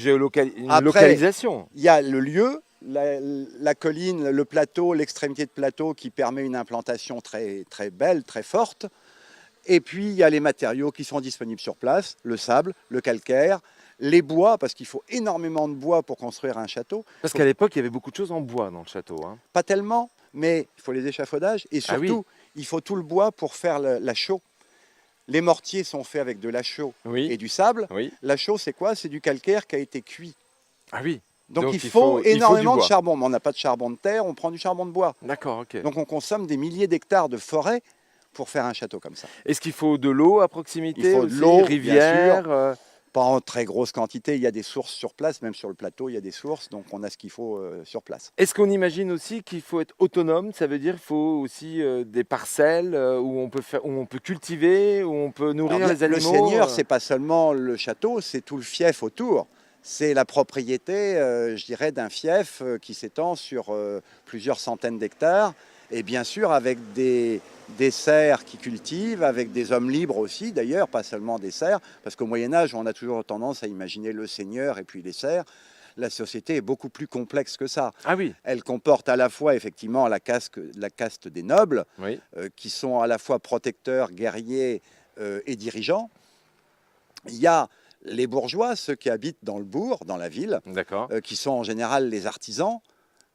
Après, localisation. Il y a le lieu, la colline, le plateau, l'extrémité de plateau qui permet une implantation très, très belle, très forte. Et puis, il y a les matériaux qui sont disponibles sur place, le sable, le calcaire, les bois, parce qu'il faut énormément de bois pour construire un château. Parce qu'à l'époque, il y avait beaucoup de choses en bois dans le château. Hein. Pas tellement, mais il faut les échafaudages. Et Ah surtout, oui. il faut tout le bois pour faire la chaux. Les mortiers sont faits avec de la chaux Oui. et du sable. Oui. La chaux, c'est quoi? C'est du calcaire qui a été cuit. Ah oui. Donc, Donc, il faut énormément du de bois. charbon. Mais on n'a pas de charbon de terre, on prend du charbon de bois. D'accord, ok. Donc on consomme des milliers d'hectares de forêt pour faire un château comme ça. Est-ce qu'il faut de l'eau à proximité? Il faut de aussi, l'eau, bien rivière. sûr. Pas en très grosse quantité, il y a des sources sur place, même sur le plateau, il y a des sources, donc on a ce qu'il faut sur place. Est-ce qu'on imagine aussi qu'il faut être autonome? Ça veut dire qu'il faut aussi des parcelles où on peut cultiver, où on peut nourrir Alors, les animaux? le seigneur, c'est pas seulement le château, c'est tout le fief autour. C'est la propriété, je dirais, d'un fief qui s'étend sur plusieurs centaines d'hectares. Et bien sûr, avec des serfs qui cultivent, avec des hommes libres aussi, d'ailleurs, pas seulement des serfs, parce qu'au Moyen-Âge, on a toujours tendance à imaginer le seigneur et puis les serfs. La société est beaucoup plus complexe que ça. Ah oui. Elle comporte à la fois, effectivement, la caste des nobles, Oui. qui sont à la fois protecteurs, guerriers et dirigeants. Il y a les bourgeois, ceux qui habitent dans le bourg, dans la ville, D'accord. qui sont en général les artisans,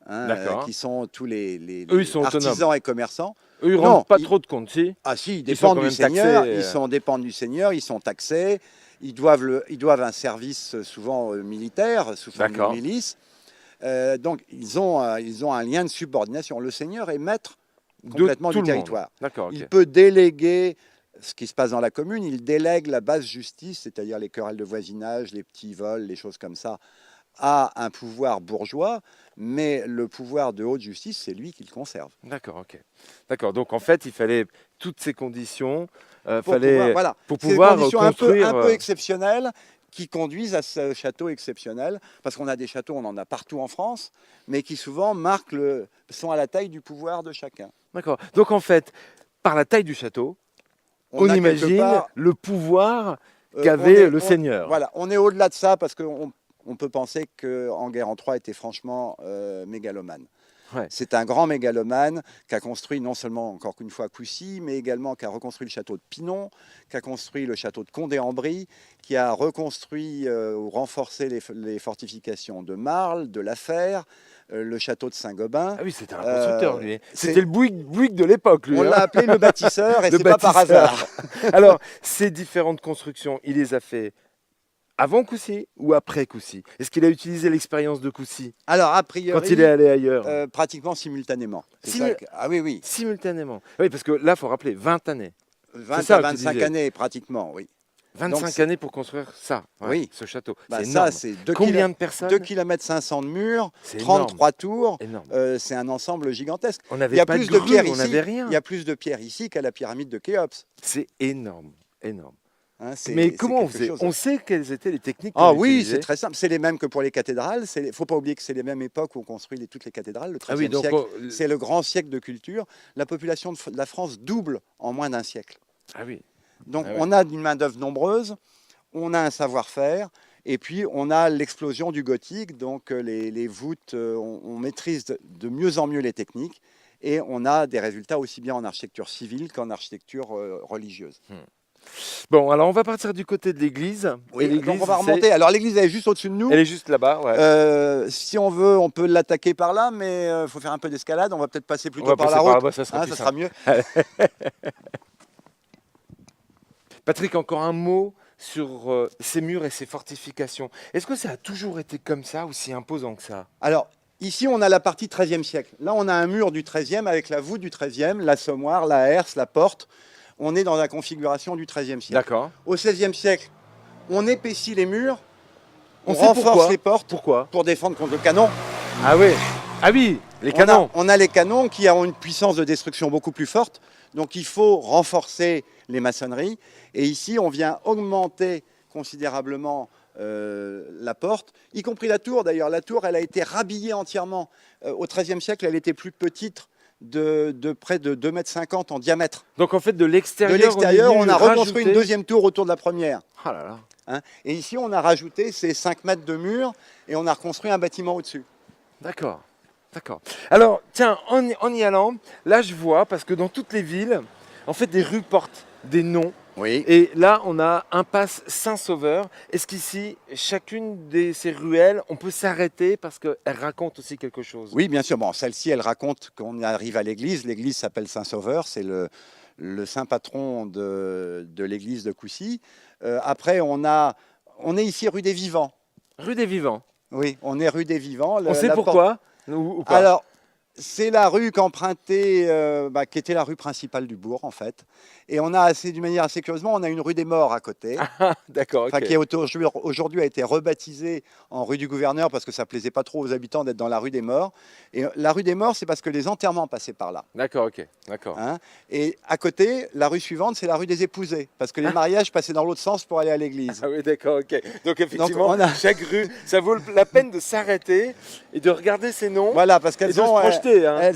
hein, D'accord. qui sont tous les Eux, ils sont artisans autonomes. et commerçants. Eux, ils Non, rendent pas ils- trop de compte, si? Ah si, ils Ils sont dépendent quand du même taxés, seigneur, dépendent du seigneur, ils sont taxés, ils doivent un service souvent militaire, sous forme D'accord. de milice. Donc ils ont un lien de subordination. Le seigneur est maître complètement tout du le monde. territoire. D'accord, ok. Il peut déléguer ce qui se passe dans la commune, il délègue la basse justice, c'est-à-dire les querelles de voisinage, les petits vols, les choses comme ça, à un pouvoir bourgeois, mais le pouvoir de haute justice, c'est lui qui le conserve. D'accord, ok. D'accord, donc en fait, il fallait toutes ces conditions, Pour fallait pouvoir, voilà. pour C'est des pouvoir conditions construire. un peu exceptionnelles qui conduisent à ce château exceptionnel, parce qu'on a des châteaux, on en a partout en France, mais qui souvent sont à la taille du pouvoir de chacun. D'accord. Donc en fait, par la taille du château, on a quelque imagine part, le pouvoir on qu'avait est- le seigneur. Voilà, on est au-delà de ça, parce qu'on peut penser qu'en Guerre en Troie était franchement mégalomane. Ouais. C'est un grand mégalomane qui a construit non seulement, encore qu'une fois, Coucy, mais également qui a reconstruit le château de Pinon, qui a construit le château de Condé-en-Brie, qui a reconstruit ou renforcé les fortifications de Marle, de La Fère, le château de Saint-Gobain. Ah oui, c'était un constructeur, lui. c'est- C'était le Bouygues de l'époque, lui. On hein. l'a appelé le bâtisseur et Le c'est pas par bâtisseur. hasard. Alors, ces différentes constructions, il les a fait avant Coucy ou après Coucy? Est-ce qu'il a utilisé l'expérience de Coucy Alors, a priori, quand il est allé ailleurs? pratiquement simultanément. C'est Simu- ça ah oui, oui. Simultanément. Oui, parce que là, il faut rappeler, 20 années. 20 ça à que tu 25 disais. années, pratiquement, oui. 25 c'est- années pour construire ça, Oui. ce château. Bah, c'est ça, énorme. c'est Combien de personnes? 2 km 500 de murs, C'est 33 tours. énorme. C'est un ensemble gigantesque. On Il y n'avait a pas plus de de grue, pierres on ici. n'avait rien. Il y a plus de pierres ici qu'à la pyramide de Khéops. C'est énorme, énorme. Hein, Mais c'est comment on quelque faisait? chose. On sait quelles étaient les techniques Ah qu'on oui, utilisait. c'est très simple. C'est les mêmes que pour les cathédrales. Il ne faut pas oublier que c'est les mêmes époques où on construit toutes les cathédrales. Le Ah XIIIe oui, donc siècle, on- c'est le grand siècle de culture. La population de la France double en moins d'un siècle. Ah oui. Donc Ah ouais. on a une main-d'œuvre nombreuse, on a un savoir-faire, et puis on a l'explosion du gothique. Donc les voûtes, on maîtrise de mieux en mieux les techniques, et on a des résultats aussi bien en architecture civile qu'en architecture religieuse. Bon, alors on va partir du côté de l'église. Oui, Et l'église, donc on va c'est- remonter. Alors l'église elle est juste au-dessus de nous. Elle est juste là-bas, ouais. Si on veut, on peut l'attaquer par là, mais il faut faire un peu d'escalade. On va peut-être passer On plutôt va par passer la par route. là-bas, ça sera Hein, plus ça sera simple. mieux. Patrick, encore un mot sur ces murs et ces fortifications. Est-ce que ça a toujours été comme ça ou si imposant que ça? Alors, ici, on a la partie XIIIe siècle. Là, on a un mur du XIIIe avec la voûte du XIIIe, l'assommoir, la herse, la porte. On est dans la configuration du XIIIe siècle. D'accord. Au XVIe siècle, on épaissit les murs, on sait renforce pourquoi. les portes Pourquoi? pour défendre contre le canon. Ah oui. Ah oui, les canons. On a les canons qui ont une puissance de destruction beaucoup plus forte. Donc, il faut renforcer les maçonneries. Et ici, on vient augmenter considérablement la porte, y compris la tour. D'ailleurs, la tour, elle a été rhabillée entièrement. Au XIIIe siècle, elle était plus petite, de près de 2,50 m en diamètre. Donc en fait, de De l'extérieur, l'extérieur, on a reconstruit rajouté- une deuxième tour autour de la première. Ah là là. Hein. Et ici, on a rajouté ces 5 mètres de mur et on a reconstruit un bâtiment au-dessus. D'accord. D'accord. Alors, tiens, en y allant, là je vois, parce que dans toutes les villes, en fait, des rues portent des noms. Oui. Et là, on a impasse Saint-Sauveur. Est-ce qu'ici, chacune de ces ruelles, on peut s'arrêter parce qu'elle raconte aussi quelque chose? Oui, bien sûr. Bon, celle-ci, elle raconte qu'on arrive à l'église. L'église s'appelle Saint-Sauveur. C'est le saint patron de l'église de Coucy. Après, on est ici rue des Vivants. Rue des Vivants. Oui, on est rue des Vivants. On sait la porte- pourquoi ou pas? Alors, c'est la rue qu'empruntait, qui était la rue principale du bourg, en fait. Et on a d'une manière assez curieusement, on a une rue des Morts à côté. D'accord, Enfin, ok. qui aujourd'hui a été rebaptisée en rue du Gouverneur parce que ça plaisait pas trop aux habitants d'être dans la rue des Morts. Et la rue des Morts, c'est parce que les enterrements passaient par là. D'accord, ok. D'accord. Hein. Et à côté, la rue suivante, c'est la rue des Épousés parce que les mariages passaient dans l'autre sens pour aller à l'église. Ah oui, d'accord, ok. Donc effectivement, on a- chaque rue, ça vaut la peine de s'arrêter et de regarder ces noms. Voilà, parce Et qu'elles de se ont, projeter, hein. elles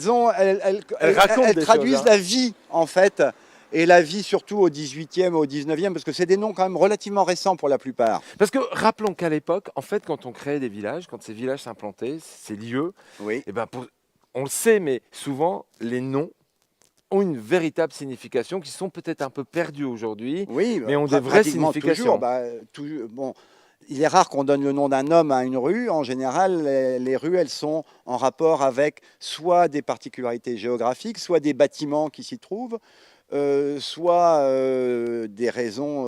racontent des traduisent choses, hein. la vie en fait, et la vie surtout au 18e, au 19e, parce que c'est des noms quand même relativement récents pour la plupart. Parce que rappelons qu'à l'époque, en fait, quand on créait des villages, quand ces villages s'implantaient, ces lieux, Oui. eh ben on le sait, mais souvent, les noms ont une véritable signification qui sont peut-être un peu perdus aujourd'hui. Oui, Mais ont des vraies pratiquement significations. Toujours, bon, il est rare qu'on donne le nom d'un homme à une rue. En général, les rues, elles sont en rapport avec soit des particularités géographiques, soit des bâtiments qui s'y trouvent, soit des raisons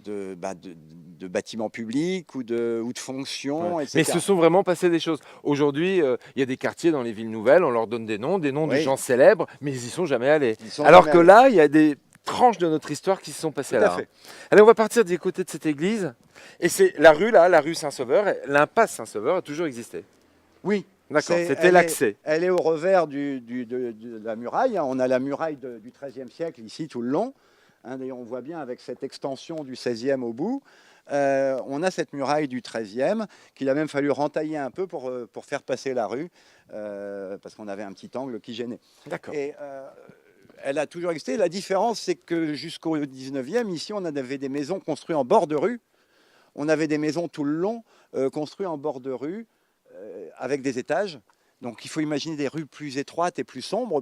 de bâtiments publics ou de fonctions, Ouais. etc. Mais se sont vraiment passées des choses. Aujourd'hui, il y a des quartiers dans les villes nouvelles, on leur donne des noms de Oui. gens célèbres, mais ils n'y sont jamais allés. Ils sont Alors jamais que allés. là, il y a des tranches de notre histoire qui se sont passées Tout à là. fait. Allez, on va partir du côté de cette église. Et c'est la rue là, la rue Saint-Sauveur, l'impasse Saint-Sauveur a toujours existé. Oui. D'accord, C'est- c'était elle est- l'accès. Elle est au revers de la muraille. On a la muraille du XIIIe siècle ici tout le long. Hein, d'ailleurs, on voit bien avec cette extension du XVIe au bout. On a cette muraille du XIIIe qu'il a même fallu rentailler un peu pour faire passer la rue parce qu'on avait un petit angle qui gênait. D'accord. Et elle a toujours existé. La différence, c'est que jusqu'au 19e, ici, on avait des maisons construites en bord de rue. On avait des maisons tout le long construites en bord de rue avec des étages. Donc il faut imaginer des rues plus étroites et plus sombres,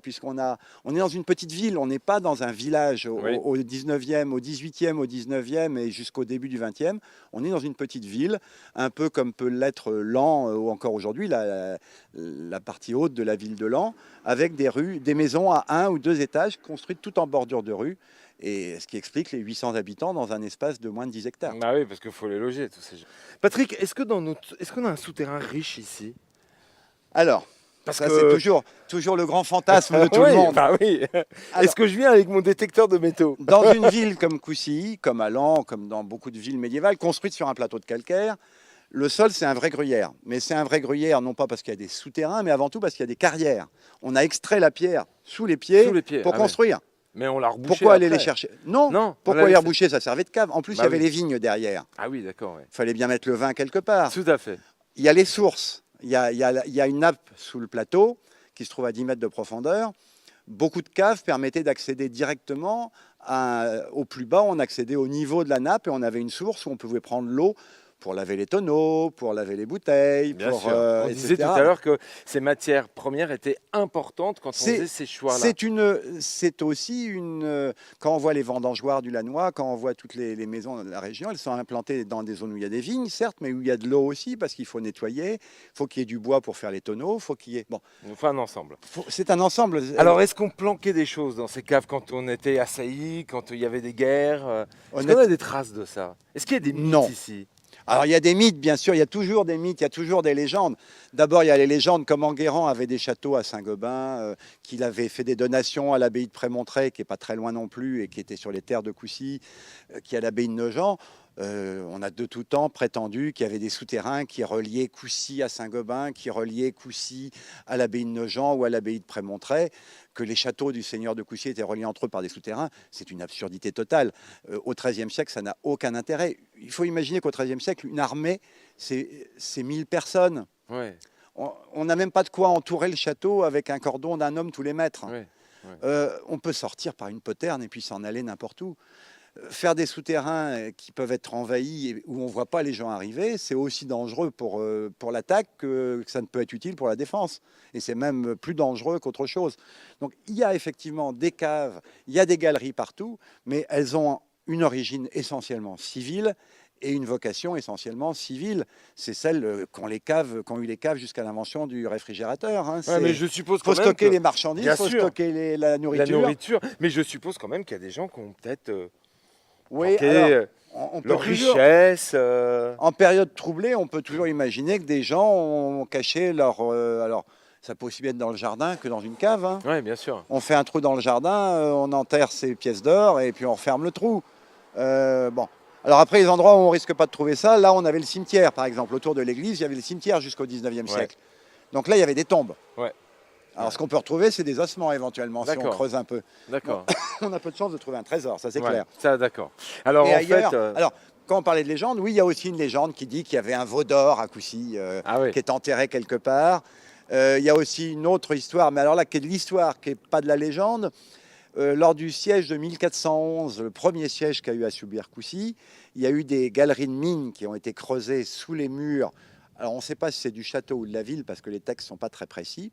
on est dans une petite ville, on n'est pas dans un village au 19e, au 18e, au 19e et jusqu'au début du 20e. On est dans une petite ville, un peu comme peut l'être Laon ou encore aujourd'hui la partie haute de la ville de Laon, avec des rues, des maisons à 1 ou 2 étages construites tout en bordure de rue. Et ce qui explique les 800 habitants dans un espace de moins de 10 hectares. Ah oui, parce qu'il faut les loger, tous ces gens. Patrick, est-ce qu'on a un souterrain riche ici? Alors, Parce ça que c'est toujours le grand fantasme de tout oui, le monde. bah oui. Alors, Est-ce que je viens avec mon détecteur de métaux? dans une ville comme Coucy, comme à Laon, comme dans beaucoup de villes médiévales, construites sur un plateau de calcaire, le sol c'est un vrai gruyère. Mais c'est un vrai gruyère non pas parce qu'il y a des souterrains, mais avant tout parce qu'il y a des carrières. On a extrait la pierre sous les pieds, pour construire. Mais on l'a rebouché. Pourquoi aller après. les chercher? Non, Non, pourquoi les reboucher? Ça servait de cave. En plus, Bah il y avait oui. les vignes derrière. Ah oui, d'accord. Ouais. Il fallait bien mettre le vin quelque part. Tout à fait. Il y a les sources. Il y a une nappe sous le plateau qui se trouve à 10 mètres de profondeur. Beaucoup de caves permettaient d'accéder directement au plus bas. On accédait au niveau de la nappe et on avait une source où on pouvait prendre l'eau pour laver les tonneaux, pour laver les bouteilles, Bien pour, sûr. On disait tout etc. à l'heure que ces matières premières étaient importantes quand on faisait ces choix-là. C'est aussi quand on voit les vendangeoires du Lannoy, quand on voit toutes les maisons de la région, elles sont implantées dans des zones où il y a des vignes, certes, mais où il y a de l'eau aussi, parce qu'il faut nettoyer, il faut qu'il y ait du bois pour faire les tonneaux, faut qu'il y ait... Bon, On fait un ensemble. c'est un ensemble. Alors, est-ce qu'on planquait des choses dans ces caves quand on était assailli, quand il y avait des guerres? Est-ce Honnête- qu'on a des traces de ça? Est-ce qu'il y a des mythes Non. ici? Alors il y a des mythes, bien sûr, il y a toujours des mythes, il y a toujours des légendes. D'abord, il y a les légendes comme Enguerrand avait des châteaux à Saint-Gobain, qu'il avait fait des donations à l'abbaye de Prémontré, qui n'est pas très loin non plus, et qui était sur les terres de Coucy, qui est à l'abbaye de Nogent. On a de tout temps prétendu qu'il y avait des souterrains qui reliaient Coucy à Saint-Gobain, qui reliaient Coucy à l'abbaye de Nogent ou à l'abbaye de Prémontré, que les châteaux du seigneur de Coucy étaient reliés entre eux par des souterrains. C'est une absurdité totale. Au XIIIe siècle, ça n'a aucun intérêt. Il faut imaginer qu'au XIIIe siècle, une armée, c'est 1000 personnes. Ouais. On n'a même pas de quoi entourer le château avec un cordon d'un homme tous les mètres. Ouais. On peut sortir par une poterne et puis s'en aller n'importe où. Faire des souterrains qui peuvent être envahis et où on ne voit pas les gens arriver, c'est aussi dangereux pour l'attaque que ça ne peut être utile pour la défense. Et c'est même plus dangereux qu'autre chose. Donc il y a effectivement des caves, il y a des galeries partout, mais elles ont une origine essentiellement civile et une vocation essentiellement civile. C'est celle qu'ont eu les caves jusqu'à l'invention du réfrigérateur. Hein. Ouais, mais je suppose Il quand faut même stocker que les marchandises, Bien il faut sûr. stocker la nourriture. la nourriture, mais je suppose quand même qu'il y a des gens qui ont peut-être Oui, planqué alors, on peut leur toujours- richesse. En période troublée, on peut toujours imaginer que des gens ont caché leur... alors, ça peut aussi bien être dans le jardin que dans une cave. Hein. Oui, bien sûr. On fait un trou dans le jardin, on enterre ses pièces d'or et puis on referme le trou. Bon. Alors après, les endroits où on risque pas de trouver ça, là, on avait le cimetière, par exemple. Autour de l'église, il y avait le cimetière jusqu'au 19e siècle. Donc là, il y avait des tombes. Ouais. Alors, ce qu'on peut retrouver, c'est des ossements, éventuellement, si on D'accord. creuse un peu. D'accord. On a peu de chance de trouver un trésor, ça c'est Ouais, clair. ça, d'accord. Alors, Et en ailleurs, fait. alors, quand on parlait de légende, oui, il y a aussi une légende qui dit qu'il y avait un veau d'or à Coucy Ah oui. qui est enterré quelque part. Il y a aussi une autre histoire, mais alors là, qui est de l'histoire, qui n'est pas de la légende. Lors du siège de 1411, le premier siège qu'a eu à subir Coucy, il y a eu des galeries de mines qui ont été creusées sous les murs. Alors, on ne sait pas si c'est du château ou de la ville, parce que les textes ne sont pas très précis.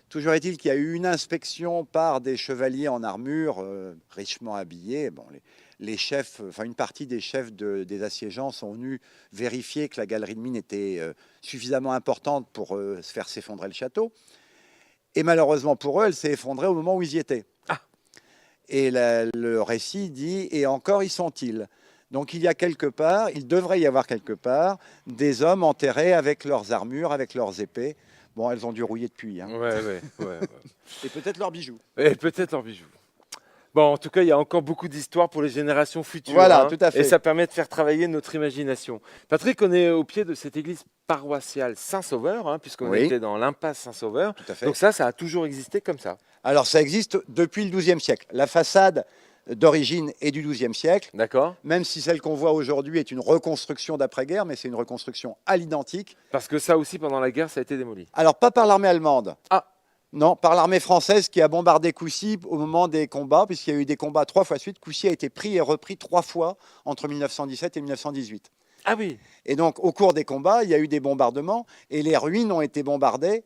Toujours est-il qu'il y a eu une inspection par des chevaliers en armure, richement habillés. Bon, les chefs, enfin une partie des chefs des assiégeants sont venus vérifier que la galerie de mine était suffisamment importante pour se faire s'effondrer le château. Et malheureusement pour eux, elle s'est effondrée au moment où ils y étaient. Ah. Et le récit dit « Et encore y sont-ils » Donc il y a quelque part, il devrait y avoir quelque part, des hommes enterrés avec leurs armures, avec leurs épées. Bon, elles ont dû rouiller depuis. Hein. Ouais. Et peut-être leurs bijoux. Et peut-être en bijoux. Bon, en tout cas, il y a encore beaucoup d'histoires pour les générations futures. Voilà, hein, tout à fait. Et ça permet de faire travailler notre imagination. Patrick, on est au pied de cette église paroissiale Saint-Sauveur, hein, puisqu'on Oui. était dans l'impasse Saint-Sauveur. Tout à fait. Donc ça a toujours existé comme ça. Alors ça existe depuis le XIIe siècle. La façade d'origine est du XIIe siècle, D'accord? même si celle qu'on voit aujourd'hui est une reconstruction d'après-guerre, mais c'est une reconstruction à l'identique. Parce que ça aussi, pendant la guerre, ça a été démoli. Alors pas par l'armée allemande. Ah. Non, par l'armée française qui a bombardé Coucy au moment des combats, puisqu'il y a eu des combats 3 fois de suite. Coucy a été pris et repris 3 fois entre 1917 et 1918. Ah oui. Et donc, au cours des combats, il y a eu des bombardements et les ruines ont été bombardées.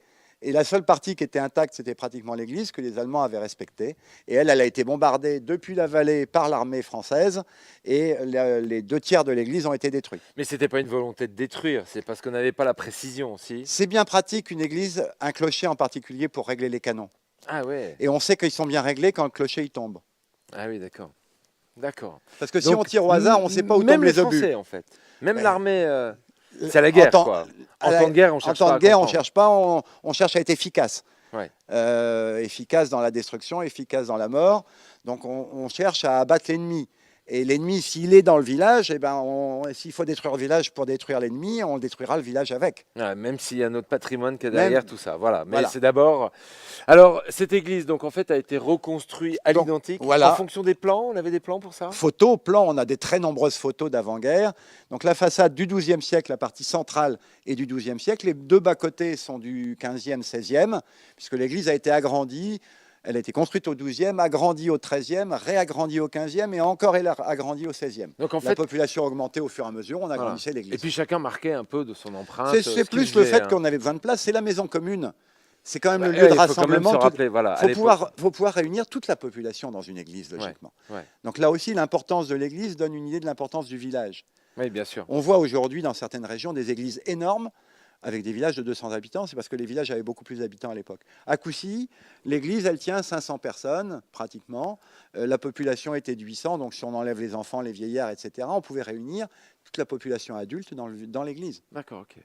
Et la seule partie qui était intacte, c'était pratiquement l'église que les Allemands avaient respectée. Et elle a été bombardée depuis la vallée par l'armée française et les 2 tiers de l'église ont été détruits. Mais c'était pas une volonté de détruire, c'est parce qu'on n'avait pas la précision, si. C'est bien pratique une église, un clocher en particulier pour régler les canons. Ah ouais. Et on sait qu'ils sont bien réglés quand le clocher il tombe. Ah oui, d'accord. D'accord. Parce que si Donc, on tire au hasard, on ne sait pas où même tombent les obus. Français, en fait. Même Ouais. l'armée, c'est à la guerre, quoi. En temps de guerre, on cherche En pas temps à de guerre, on comprendre. cherche pas, on cherche à être efficace. Ouais. Efficace dans la destruction, efficace dans la mort. Donc on cherche à abattre l'ennemi. Et l'ennemi, s'il est dans le village, eh ben, s'il faut détruire le village pour détruire l'ennemi, on détruira le village avec. Ouais, même s'il y a notre patrimoine qui est derrière Même- tout ça, voilà. Mais Voilà. c'est d'abord. Alors, cette église, donc en fait, a été reconstruite à Donc, l'identique. voilà. En fonction des plans, on avait des plans pour ça. Photos, plans, on a des très nombreuses photos d'avant-guerre. Donc la façade du XIIe siècle, la partie centrale est du XIIe siècle. Les 2 bas-côtés sont du XVe, XVIe, puisque l'église a été agrandie. Elle a été construite au XIIe, agrandie au XIIIe, réagrandie au XVe et encore agrandie au XVIe. Donc en La fait, population a augmenté au fur et à mesure, on agrandissait et l'église. puis chacun marquait un peu de son empreinte. C'est ce qu'il plus le faisait, fait hein. qu'on avait besoin de place, c'est la maison commune. C'est quand même Ouais, le lieu de il faut quand même rassemblement. se rappeler, voilà. à Il l'époque. faut pouvoir réunir toute la population dans une église, logiquement. ouais. Donc là aussi, l'importance de l'église donne une idée de l'importance du village. Oui, bien sûr. On voit aujourd'hui dans certaines régions des églises énormes avec des villages de 200 habitants. C'est parce que les villages avaient beaucoup plus d'habitants à l'époque. À Coucy, l'église, elle tient 500 personnes, pratiquement. La population était de 800, donc si on enlève les enfants, les vieillards, etc., on pouvait réunir toute la population adulte dans l'église. D'accord, ok.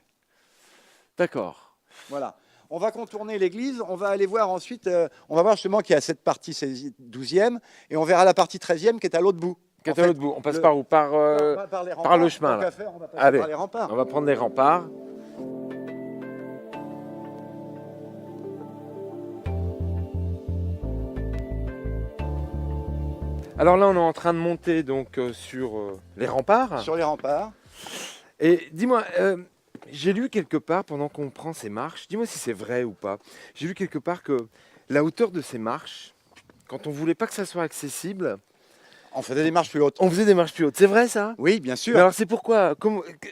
D'accord. Voilà. On va contourner l'église, on va aller voir ensuite, on va voir justement qu'il y a cette partie 12e, et on verra la partie 13e qui est à l'autre bout. Qu'est-ce En à fait, l'autre bout On passe le- par où par les remparts, le chemin, tant là. qu'à faire, on va passer Allez. par les remparts. On va prendre les remparts. Alors là, on est en train de monter donc sur les remparts. Sur les remparts. Et dis-moi, j'ai lu quelque part pendant qu'on prend ces marches, dis-moi si c'est vrai ou pas, j'ai lu quelque part que la hauteur de ces marches, quand on voulait pas que ça soit accessible, On faisait des marches plus hautes. on faisait des marches plus hautes. C'est vrai ça? Oui, bien sûr. Mais alors c'est pourquoi?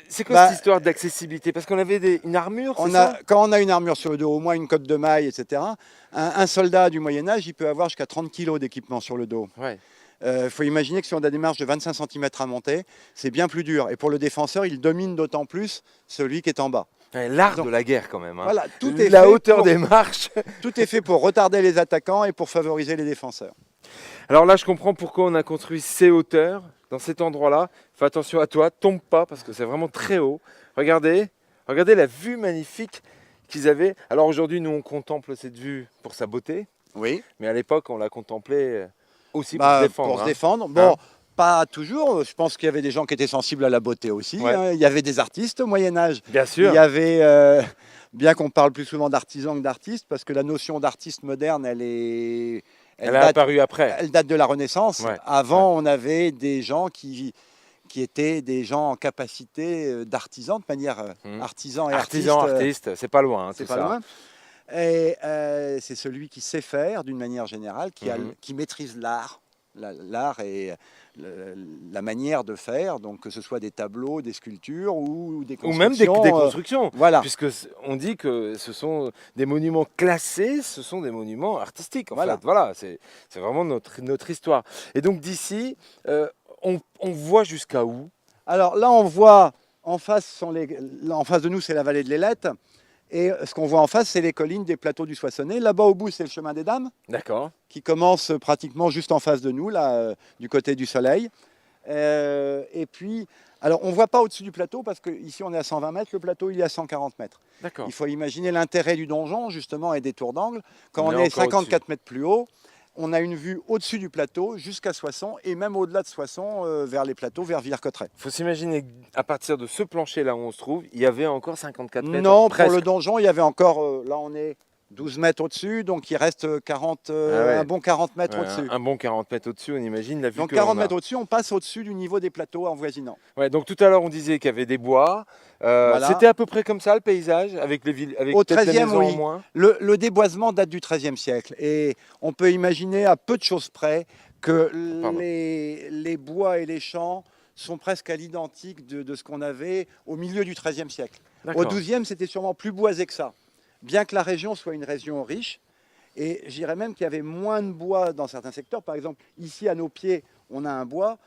C'est quoi Bah, cette histoire d'accessibilité? Parce qu'on avait une armure, c'est Quand on a une armure sur le dos, au moins une cotte de maille, etc., un soldat du Moyen-Âge, il peut avoir jusqu'à 30 kg d'équipement sur le dos. ça? Ouais. Il faut imaginer que si on a des marches de 25 cm à monter, c'est bien plus dur. Et pour le défenseur, il domine d'autant plus celui qui est en bas. Ouais, l'art Donc, de la guerre quand même. Hein. Voilà, tout est, La fait hauteur pour, des marches. tout est fait pour retarder les attaquants et pour favoriser les défenseurs. Alors là, je comprends pourquoi on a construit ces hauteurs dans cet endroit-là. Fais attention à toi, tombe pas parce que c'est vraiment très haut. Regardez la vue magnifique qu'ils avaient. Alors aujourd'hui, nous on contemple cette vue pour sa beauté, Oui. mais à l'époque, on la contemplait aussi pour se défendre. Pour se hein. défendre. Bon, Hein. pas toujours. Je pense qu'il y avait des gens qui étaient sensibles à la beauté aussi. Ouais. Hein. Il y avait des artistes au Moyen-Âge. Bien sûr. Il y avait, bien qu'on parle plus souvent d'artisans que d'artistes, parce que la notion d'artiste moderne, Elle est date, apparue après. elle date de la Renaissance. Ouais. Avant, on avait des gens qui étaient des gens en capacité d'artisans, de manière artisan et Artisan, artiste. artiste, c'est pas loin. Hein, C'est tout pas ça. loin. Et c'est celui qui sait faire d'une manière générale, Mhm. qui maîtrise l'art. L'art et la manière de faire, donc que ce soit des tableaux, des sculptures ou des Ou constructions. même des constructions. Voilà. Puisque on dit que ce sont des monuments classés, ce sont des monuments artistiques. En Voilà. fait. Voilà, c'est vraiment notre histoire. Et donc d'ici, on voit jusqu'à où? Alors là, on voit en face, en face de nous, c'est la vallée de l'Ailette. Et ce qu'on voit en face, c'est les collines des plateaux du Soissonnais. Là-bas, au bout, c'est le chemin des Dames, D'accord. qui commence pratiquement juste en face de nous, là, du côté du soleil. Et puis, alors, on ne voit pas au-dessus du plateau, parce qu'ici, on est à 120 mètres, le plateau, il est à 140 mètres. D'accord. Il faut imaginer l'intérêt du donjon, justement, et des tours d'angle. Quand On on est est encore 54 mètres plus haut, on a une vue au-dessus du plateau jusqu'à Soissons, et même au-delà de Soissons, vers les plateaux, vers Villers-Cotterêts. Il faut s'imaginer qu'à partir de ce plancher-là où on se trouve, il y avait encore 54 mètres. Non, presque. pour le donjon, il y avait encore, là on est 12 mètres au-dessus, donc il reste 40, ouais. un bon 40 mètres Ouais, au-dessus. un bon 40 mètres au-dessus, on imagine la vue Donc que 40 l'on a. mètres au-dessus, on passe au-dessus du niveau des plateaux avoisinants. Ouais, donc tout à l'heure, on disait qu'il y avait des bois. Voilà. C'était à peu près comme ça le paysage, avec les villes, avec Au peut-être des 13e, maisons oui. en moins. Le déboisement date du XIIIe siècle, et on peut imaginer à peu de choses près que Pardon. les bois et les champs sont presque à l'identique de ce qu'on avait au milieu du XIIIe siècle. Au D'accord. XIIe, c'était sûrement plus boisé que ça. bien que la région soit une région riche. Et je dirais même qu'il y avait moins de bois dans certains secteurs. Par exemple, ici à nos pieds, on a un bois.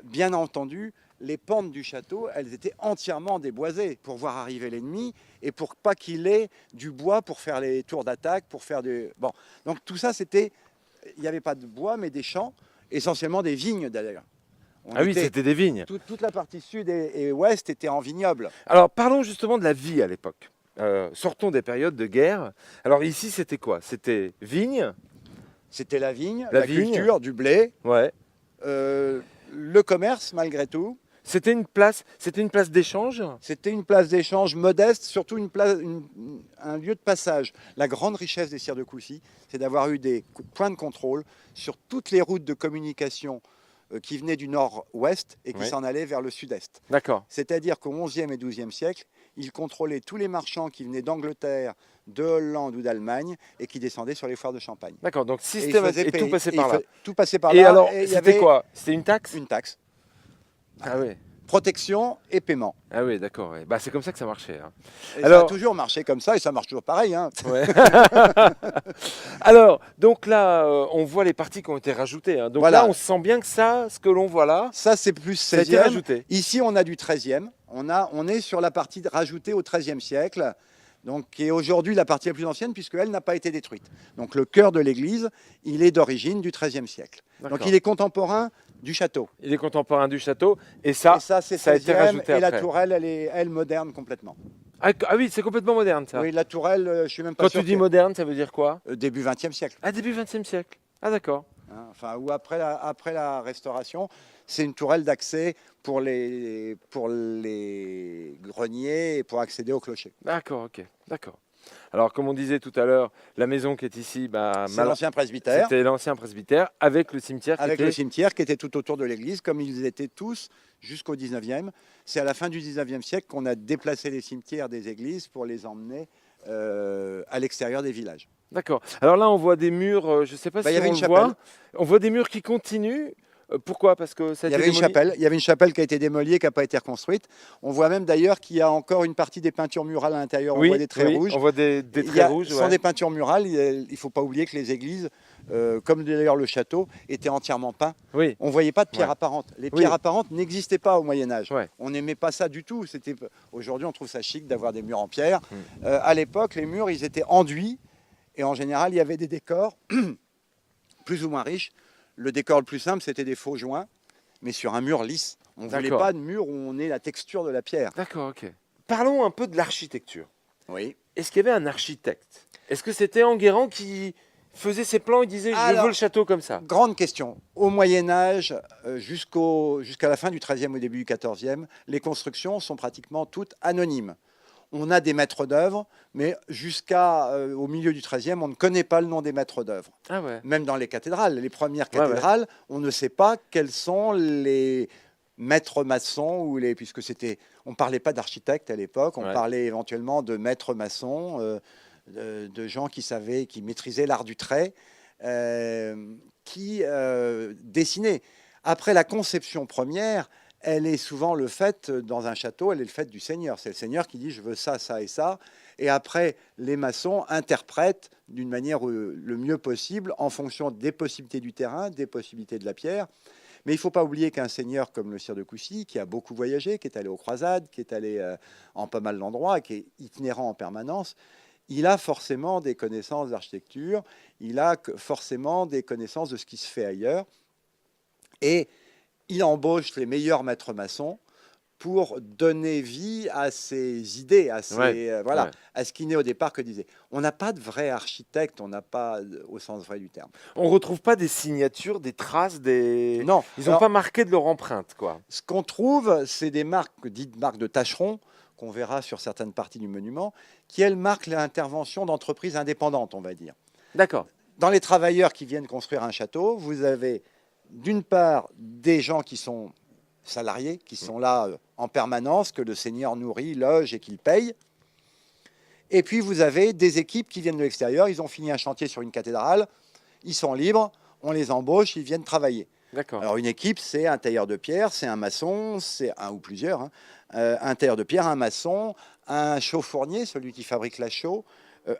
Bien entendu, les pentes du château, elles étaient entièrement déboisées pour voir arriver l'ennemi et pour pas qu'il ait du bois pour faire les tours d'attaque, pour faire du... Bon, donc tout ça, c'était... Il n'y avait pas de bois, mais des champs, essentiellement des vignes d'ailleurs. Ah oui, c'était des vignes. Toute la partie sud et ouest était en vignoble. Alors, parlons justement de la vie à l'époque. Sortons des périodes de guerre. Alors ici, c'était quoi? C'était vigne? C'était la vigne, La la vigne. culture, du blé, Ouais. le commerce malgré tout. C'était une place d'échange? C'était une place d'échange modeste, surtout un lieu de passage. La grande richesse des Sires de Coucy, c'est d'avoir eu des points de contrôle sur toutes les routes de communication qui venaient du nord-ouest et qui Oui. s'en allaient vers le sud-est. D'accord. C'est-à-dire qu'au XIe et XIIe siècle, ils contrôlaient tous les marchands qui venaient d'Angleterre, de Hollande ou d'Allemagne et qui descendaient sur les foires de Champagne. D'accord, donc Et ils systématiquement, faisaient et tout payer- passait et par ils là. fa- Tout passait par Et là. alors, et il y c'était avait quoi? C'était une taxe? une taxe, Ah oui. protection et paiement. Ah oui, d'accord. Ouais. Bah, c'est comme ça que ça marchait. Hein. Et Alors- ça a toujours marché comme ça et ça marche toujours pareil. Hein. Ouais. Alors, donc là, on voit les parties qui ont été rajoutées. Hein. Donc Voilà. là, on sent bien que ça, ce que l'on voit là, Ça, c'est plus ça a été 16e. rajouté. Ici, on a du 13e. On est sur la partie rajoutée au 13e siècle, donc, qui est aujourd'hui la partie la plus ancienne, puisqu'elle n'a pas été détruite. Donc, le cœur de l'église, il est d'origine du 13e siècle. Donc, D'accord. il est contemporain du château. Il est contemporain du château. Et ça, et ça, c'est ça a été 16e. rajouté Et la après. tourelle, elle est, elle, moderne complètement. ah oui, c'est complètement moderne ça. Oui, la tourelle, je suis même pas Quand sûr tu dis que- moderne, ça veut dire quoi? Début 20e siècle. Ah, début 20e siècle. Ah d'accord. Hein, enfin, ou après la restauration, c'est une tourelle d'accès pour les greniers et pour accéder au clocher. D'accord, ok. D'accord. Alors, comme on disait tout à l'heure, la maison qui est ici, bah, C'est l'ancien presbytère, c'était l'ancien presbytère avec le cimetière qui avec était... le cimetière qui était tout autour de l'église, comme ils étaient tous jusqu'au 19e. C'est à la fin du 19e siècle qu'on a déplacé les cimetières des églises pour les emmener à l'extérieur des villages. D'accord. Alors là, on voit des murs, je ne sais pas Bah, il si y avait on une le voit. chapelle. On voit des murs qui continuent. Pourquoi? Parce que ça a Il y été avait une démoli. chapelle, il y avait une chapelle qui a été démolie et qui n'a pas été reconstruite. On voit même d'ailleurs qu'il y a encore une partie des peintures murales à l'intérieur. On Oui, voit des traits oui, rouges. on voit des Il y traits a- rouges. Ce sont ouais. des peintures murales. Il ne faut pas oublier que les églises, comme d'ailleurs le château, étaient entièrement peints. Oui, On ne voyait pas de pierres Ouais. apparentes. Les Oui. pierres apparentes n'existaient pas au Moyen-Âge. Ouais. On n'aimait pas ça du tout. Aujourd'hui, on trouve ça chic d'avoir des murs en pierre. Mm. À l'époque, les murs, ils étaient enduits. Et en général, il y avait des décors plus ou moins riches. Le décor le plus simple, c'était des faux joints, mais sur un mur lisse. On ne voulait D'accord. pas de mur où on ait la texture de la pierre. d'accord, ok. Parlons un peu de l'architecture. Oui. Est-ce qu'il y avait un architecte? Est-ce que c'était Enguerrand qui faisait ses plans et disait je Alors- veux le château comme ça? Grande question. Au Moyen-Âge, jusqu'à la fin du XIIIe, au début du XIVe, les constructions sont pratiquement toutes anonymes. On a des maîtres d'œuvre, mais jusqu'au milieu du XIIIe, on ne connaît pas le nom des maîtres d'œuvre. Ah ouais. Même dans les cathédrales, les premières Ouais, ouais. cathédrales, on ne sait pas quels sont les maîtres maçons puisque on parlait pas d'architectes à l'époque, on Ouais. parlait éventuellement de maîtres maçons, de gens qui maîtrisaient l'art du trait, qui dessinaient. Après la conception première, elle est souvent le fait, dans un château, elle est le fait du seigneur. C'est le seigneur qui dit je veux ça, ça et ça. Et après, les maçons interprètent d'une manière le mieux possible en fonction des possibilités du terrain, des possibilités de la pierre. Mais il ne faut pas oublier qu'un seigneur comme le sire de Coucy, qui a beaucoup voyagé, qui est allé aux croisades, qui est allé en pas mal d'endroits, qui est itinérant en permanence, il a forcément des connaissances d'architecture, il a forcément des connaissances de ce qui se fait ailleurs. Et il embauche les meilleurs maîtres maçons pour donner vie à ses idées, à ce qui n'est au départ que disait. On n'a pas de vrai architecte, on n'a pas au sens vrai du terme. On retrouve pas des signatures, des traces, des... Non, Ils n'ont alors, pas marqué de leur empreinte, quoi. ce qu'on trouve, c'est des marques dites marques de tâcherons qu'on verra sur certaines parties du monument, qui elles marquent l'intervention d'entreprises indépendantes, on va dire. D'accord. Dans les travailleurs qui viennent construire un château, vous avez d'une part des gens qui sont salariés, qui sont là en permanence, que le seigneur nourrit, loge et qu'il paye. Et puis vous avez des équipes qui viennent de l'extérieur, ils ont fini un chantier sur une cathédrale, ils sont libres, on les embauche, ils viennent travailler. D'accord. Alors une équipe, c'est un tailleur de pierre, c'est un maçon, c'est un ou plusieurs, hein. Un tailleur de pierre, un maçon, un chaux-fournier, celui qui fabrique la chaux,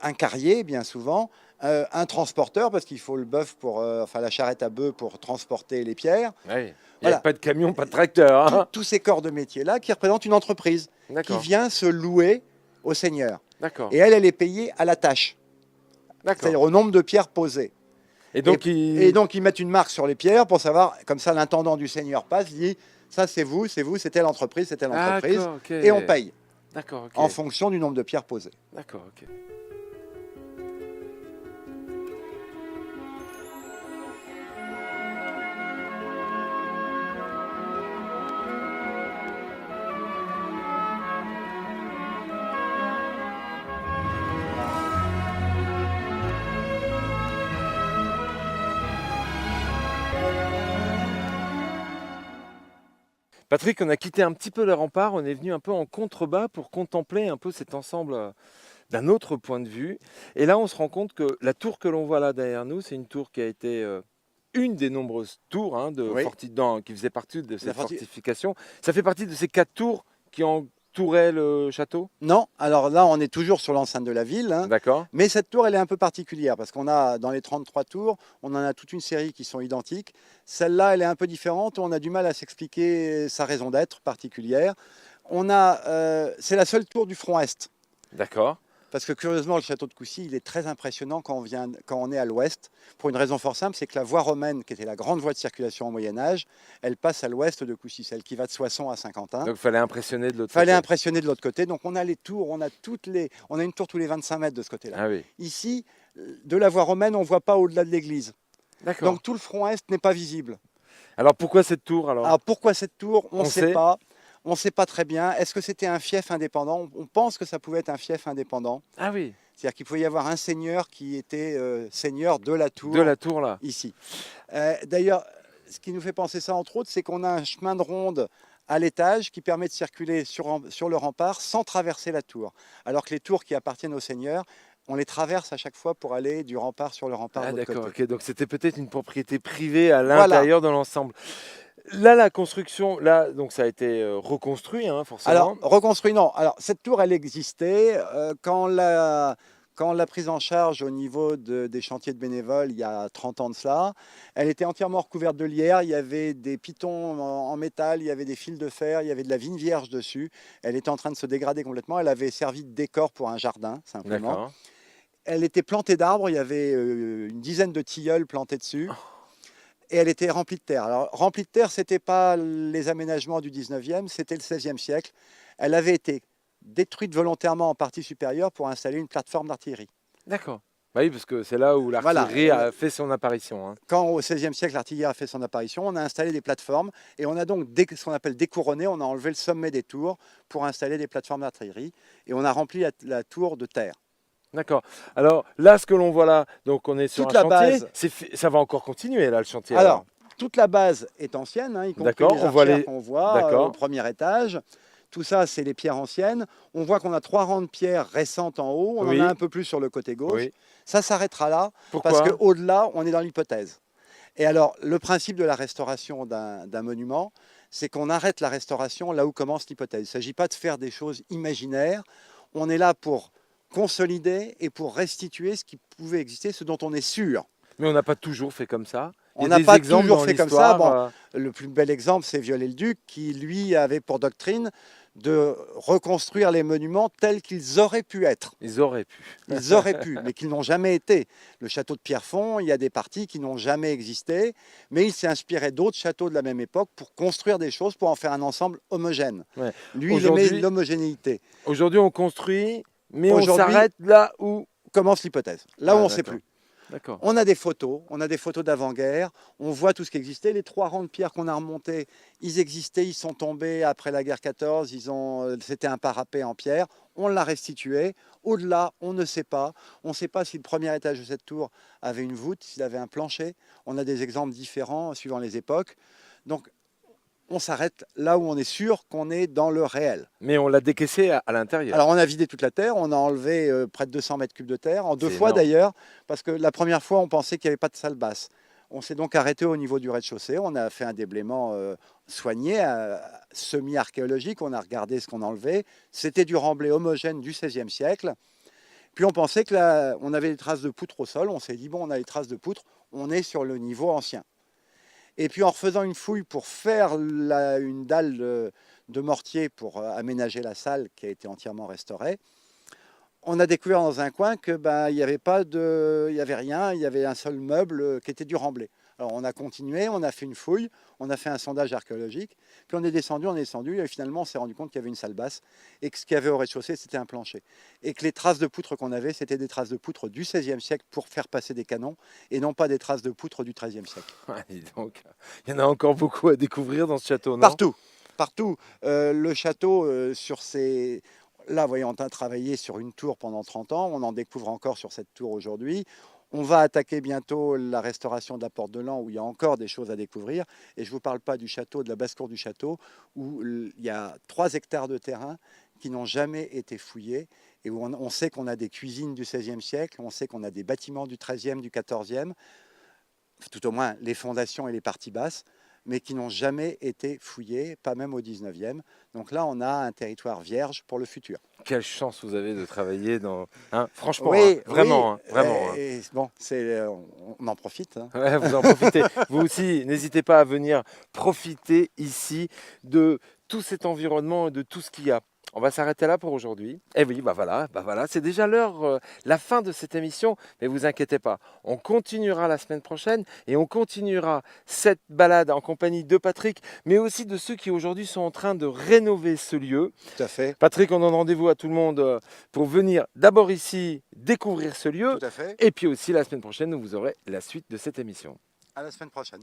un carrier bien souvent, un transporteur parce qu'il faut le bœuf pour, enfin la charrette à bœuf pour transporter les pierres. Oui. Il n'y Voilà. a pas de camion, pas de tracteur. Hein. Tous ces corps de métier là qui représentent une entreprise qui D'accord. vient se louer au seigneur. D'accord. Et elle est payée à la tâche, D'accord. c'est-à-dire au nombre de pierres posées. Et donc, Et donc, ils mettent une marque sur les pierres pour savoir, comme ça, l'intendant du seigneur passe, dit ça, c'est vous, c'était l'entreprise, D'accord, ok. et on paye D'accord, ok. en fonction du nombre de pierres posées. D'accord, ok. Patrick, on a quitté un petit peu les remparts, on est venu un peu en contrebas pour contempler un peu cet ensemble d'un autre point de vue. Et là, on se rend compte que la tour que l'on voit là derrière nous, c'est une tour qui a été une des nombreuses tours hein, Oui. qui faisait partie de cette forti- fortification. Ça fait partie de ces 4 tours qui entouraient le château. Non, alors là, on est toujours sur l'enceinte de la ville, hein, D'accord. mais cette tour, elle est un peu particulière parce qu'on a, dans les 33 tours, on en a toute une série qui sont identiques. Celle-là, elle est un peu différente, on a du mal à s'expliquer sa raison d'être particulière. C'est la seule tour du front Est. D'accord. Parce que curieusement, le château de Coucy, il est très impressionnant quand on est à l'ouest, pour une raison fort simple, c'est que la voie romaine, qui était la grande voie de circulation au Moyen-Âge, elle passe à l'ouest de Coucy, celle qui va de Soissons à Saint-Quentin. Donc il fallait impressionner de l'autre Il fallait côté. impressionner de l'autre côté, donc on a les tours, on a une tour tous les 25 mètres de ce côté-là. Ah oui. Ici, de la voie romaine, on ne voit pas au-delà de l'église. D'accord. Donc tout le front est n'est pas visible. Alors pourquoi cette tour alors? Alors pourquoi cette tour? On On ne sait. sait pas. On ne sait pas très bien. Est-ce que c'était un fief indépendant? On pense que ça pouvait être un fief indépendant. Ah oui, C'est-à-dire qu'il pouvait y avoir un seigneur qui était seigneur de la tour, de la tour là. ici. D'ailleurs, ce qui nous fait penser ça, entre autres, c'est qu'on a un chemin de ronde à l'étage qui permet de circuler sur le rempart sans traverser la tour. Alors que les tours qui appartiennent au seigneur, on les traverse à chaque fois pour aller du rempart sur le rempart Ah de l'autre d'accord, côté. ok. Donc c'était peut-être une propriété privée à l'intérieur de l'ensemble. Là, la construction, là, donc ça a été reconstruit, hein, forcément. Alors, reconstruit, non. Alors, cette tour, elle existait. Quand on l'a prise en charge au niveau des chantiers de bénévoles, il y a 30 ans de cela, elle était entièrement recouverte de lierre. Il y avait des pitons en métal, il y avait des fils de fer, il y avait de la vigne vierge dessus. Elle était en train de se dégrader complètement. Elle avait servi de décor pour un jardin, simplement. D'accord. Elle était plantée d'arbres. Il y avait une dizaine de tilleuls plantés dessus. Et elle était remplie de terre. Alors, remplie de terre, ce n'était pas les aménagements du 19e, c'était le 16e siècle. Elle avait été détruite volontairement en partie supérieure pour installer une plateforme d'artillerie. D'accord. Bah oui, parce que c'est là où l'artillerie a fait son apparition. Hein. Quand au 16e siècle, l'artillerie a fait son apparition, on a installé des plateformes et on a donc ce qu'on appelle découronné, on a enlevé le sommet des tours pour installer des plateformes d'artillerie et on a rempli la tour de terre. D'accord. Alors là, ce que l'on voit là, donc on est sur Toute un la chantier. base. Ça va encore continuer là, le chantier. Alors, toute la base est ancienne, hein, y compris D'accord, les on voit archères qu'on voit D'accord. au premier étage. Tout ça, c'est les pierres anciennes. On voit qu'on a 3 rangs de pierres récentes en haut. On Oui. en a un peu plus sur le côté gauche. Oui. Ça s'arrêtera là, Pourquoi? parce qu'au-delà, on est dans l'hypothèse. Et alors, le principe de la restauration d'un monument, c'est qu'on arrête la restauration là où commence l'hypothèse. Il ne s'agit pas de faire des choses imaginaires. On est là pour consolider et pour restituer ce qui pouvait exister, ce dont on est sûr. Mais on n'a pas toujours fait comme ça. Il y On a n'a des pas exemples toujours dans fait comme ça. l'histoire, Le plus bel exemple, c'est Viollet-le-Duc, qui, lui, avait pour doctrine de reconstruire les monuments tels qu'ils auraient pu être. Ils auraient pu. Ils auraient pu, mais qu'ils n'ont jamais été. Le château de Pierrefonds, il y a des parties qui n'ont jamais existé, mais il s'est inspiré d'autres châteaux de la même époque pour construire des choses, pour en faire un ensemble homogène. Ouais. Lui, il aimait l'homogénéité. Aujourd'hui, on construit, mais on Aujourd'hui, s'arrête là où. Commence l'hypothèse, là où on ne sait d'accord. plus. D'accord. On a des photos d'avant-guerre, on voit tout ce qui existait. Les 3 rangs de pierre qu'on a remontés, ils existaient, ils sont tombés après la guerre 14, c'était un parapet en pierre, on l'a restitué. Au-delà, on ne sait pas. On ne sait pas si le premier étage de cette tour avait une voûte, s'il avait un plancher. On a des exemples différents suivant les époques. Donc, on s'arrête là où on est sûr qu'on est dans le réel. Mais on l'a décaissé à l'intérieur. Alors on a vidé toute la terre, on a enlevé près de 200 mètres cubes de terre, en 2 C'est fois énorme. d'ailleurs, parce que la première fois on pensait qu'il n'y avait pas de salle basse. On s'est donc arrêté au niveau du rez-de-chaussée. On a fait un déblaiement soigné, semi-archéologique. On a regardé ce qu'on enlevait. C'était du remblai homogène du XVIe siècle. Puis on pensait que là, on avait des traces de poutre au sol. On s'est dit, bon, on a des traces de poutre. On est sur le niveau ancien. Et puis en refaisant une fouille pour faire une dalle de mortier pour aménager la salle qui a été entièrement restaurée, on a découvert dans un coin que il y avait rien, il y avait un seul meuble qui était du remblai. Alors on a continué, on a fait une fouille, on a fait un sondage archéologique, puis on est descendu, et finalement on s'est rendu compte qu'il y avait une salle basse et que ce qu'il y avait au rez-de-chaussée c'était un plancher. Et que les traces de poutre qu'on avait, c'était des traces de poutre du XVIe siècle pour faire passer des canons et non pas des traces de poutre du XIIIe siècle. Ah, dis donc, il y en a encore beaucoup à découvrir dans ce château, non? Partout, partout. Le château, là, voyez, on a travaillé sur une tour pendant 30 ans, on en découvre encore sur cette tour aujourd'hui. On va attaquer bientôt la restauration de la porte de l'An où il y a encore des choses à découvrir. Et je ne vous parle pas du château, de la basse-cour du château, où il y a 3 hectares de terrain qui n'ont jamais été fouillés et où on sait qu'on a des cuisines du XVIe siècle, on sait qu'on a des bâtiments du XIIIe, du XIVe, tout au moins les fondations et les parties basses, mais qui n'ont jamais été fouillés, pas même au 19e. Donc là, on a un territoire vierge pour le futur. Quelle chance vous avez de travailler dans... franchement, Oui, vraiment. oui, Vraiment. et bon, on en profite. Hein. Ouais, vous en profitez. Vous aussi, n'hésitez pas à venir profiter ici de tout cet environnement et de tout ce qu'il y a. On va s'arrêter là pour aujourd'hui. Et oui, voilà, c'est déjà l'heure, la fin de cette émission. Mais vous inquiétez pas, on continuera la semaine prochaine et on continuera cette balade en compagnie de Patrick, mais aussi de ceux qui aujourd'hui sont en train de rénover ce lieu. Tout à fait. Patrick, on donne rendez-vous à tout le monde pour venir d'abord ici découvrir ce lieu. Tout à fait. Et puis aussi la semaine prochaine, vous aurez la suite de cette émission. À la semaine prochaine.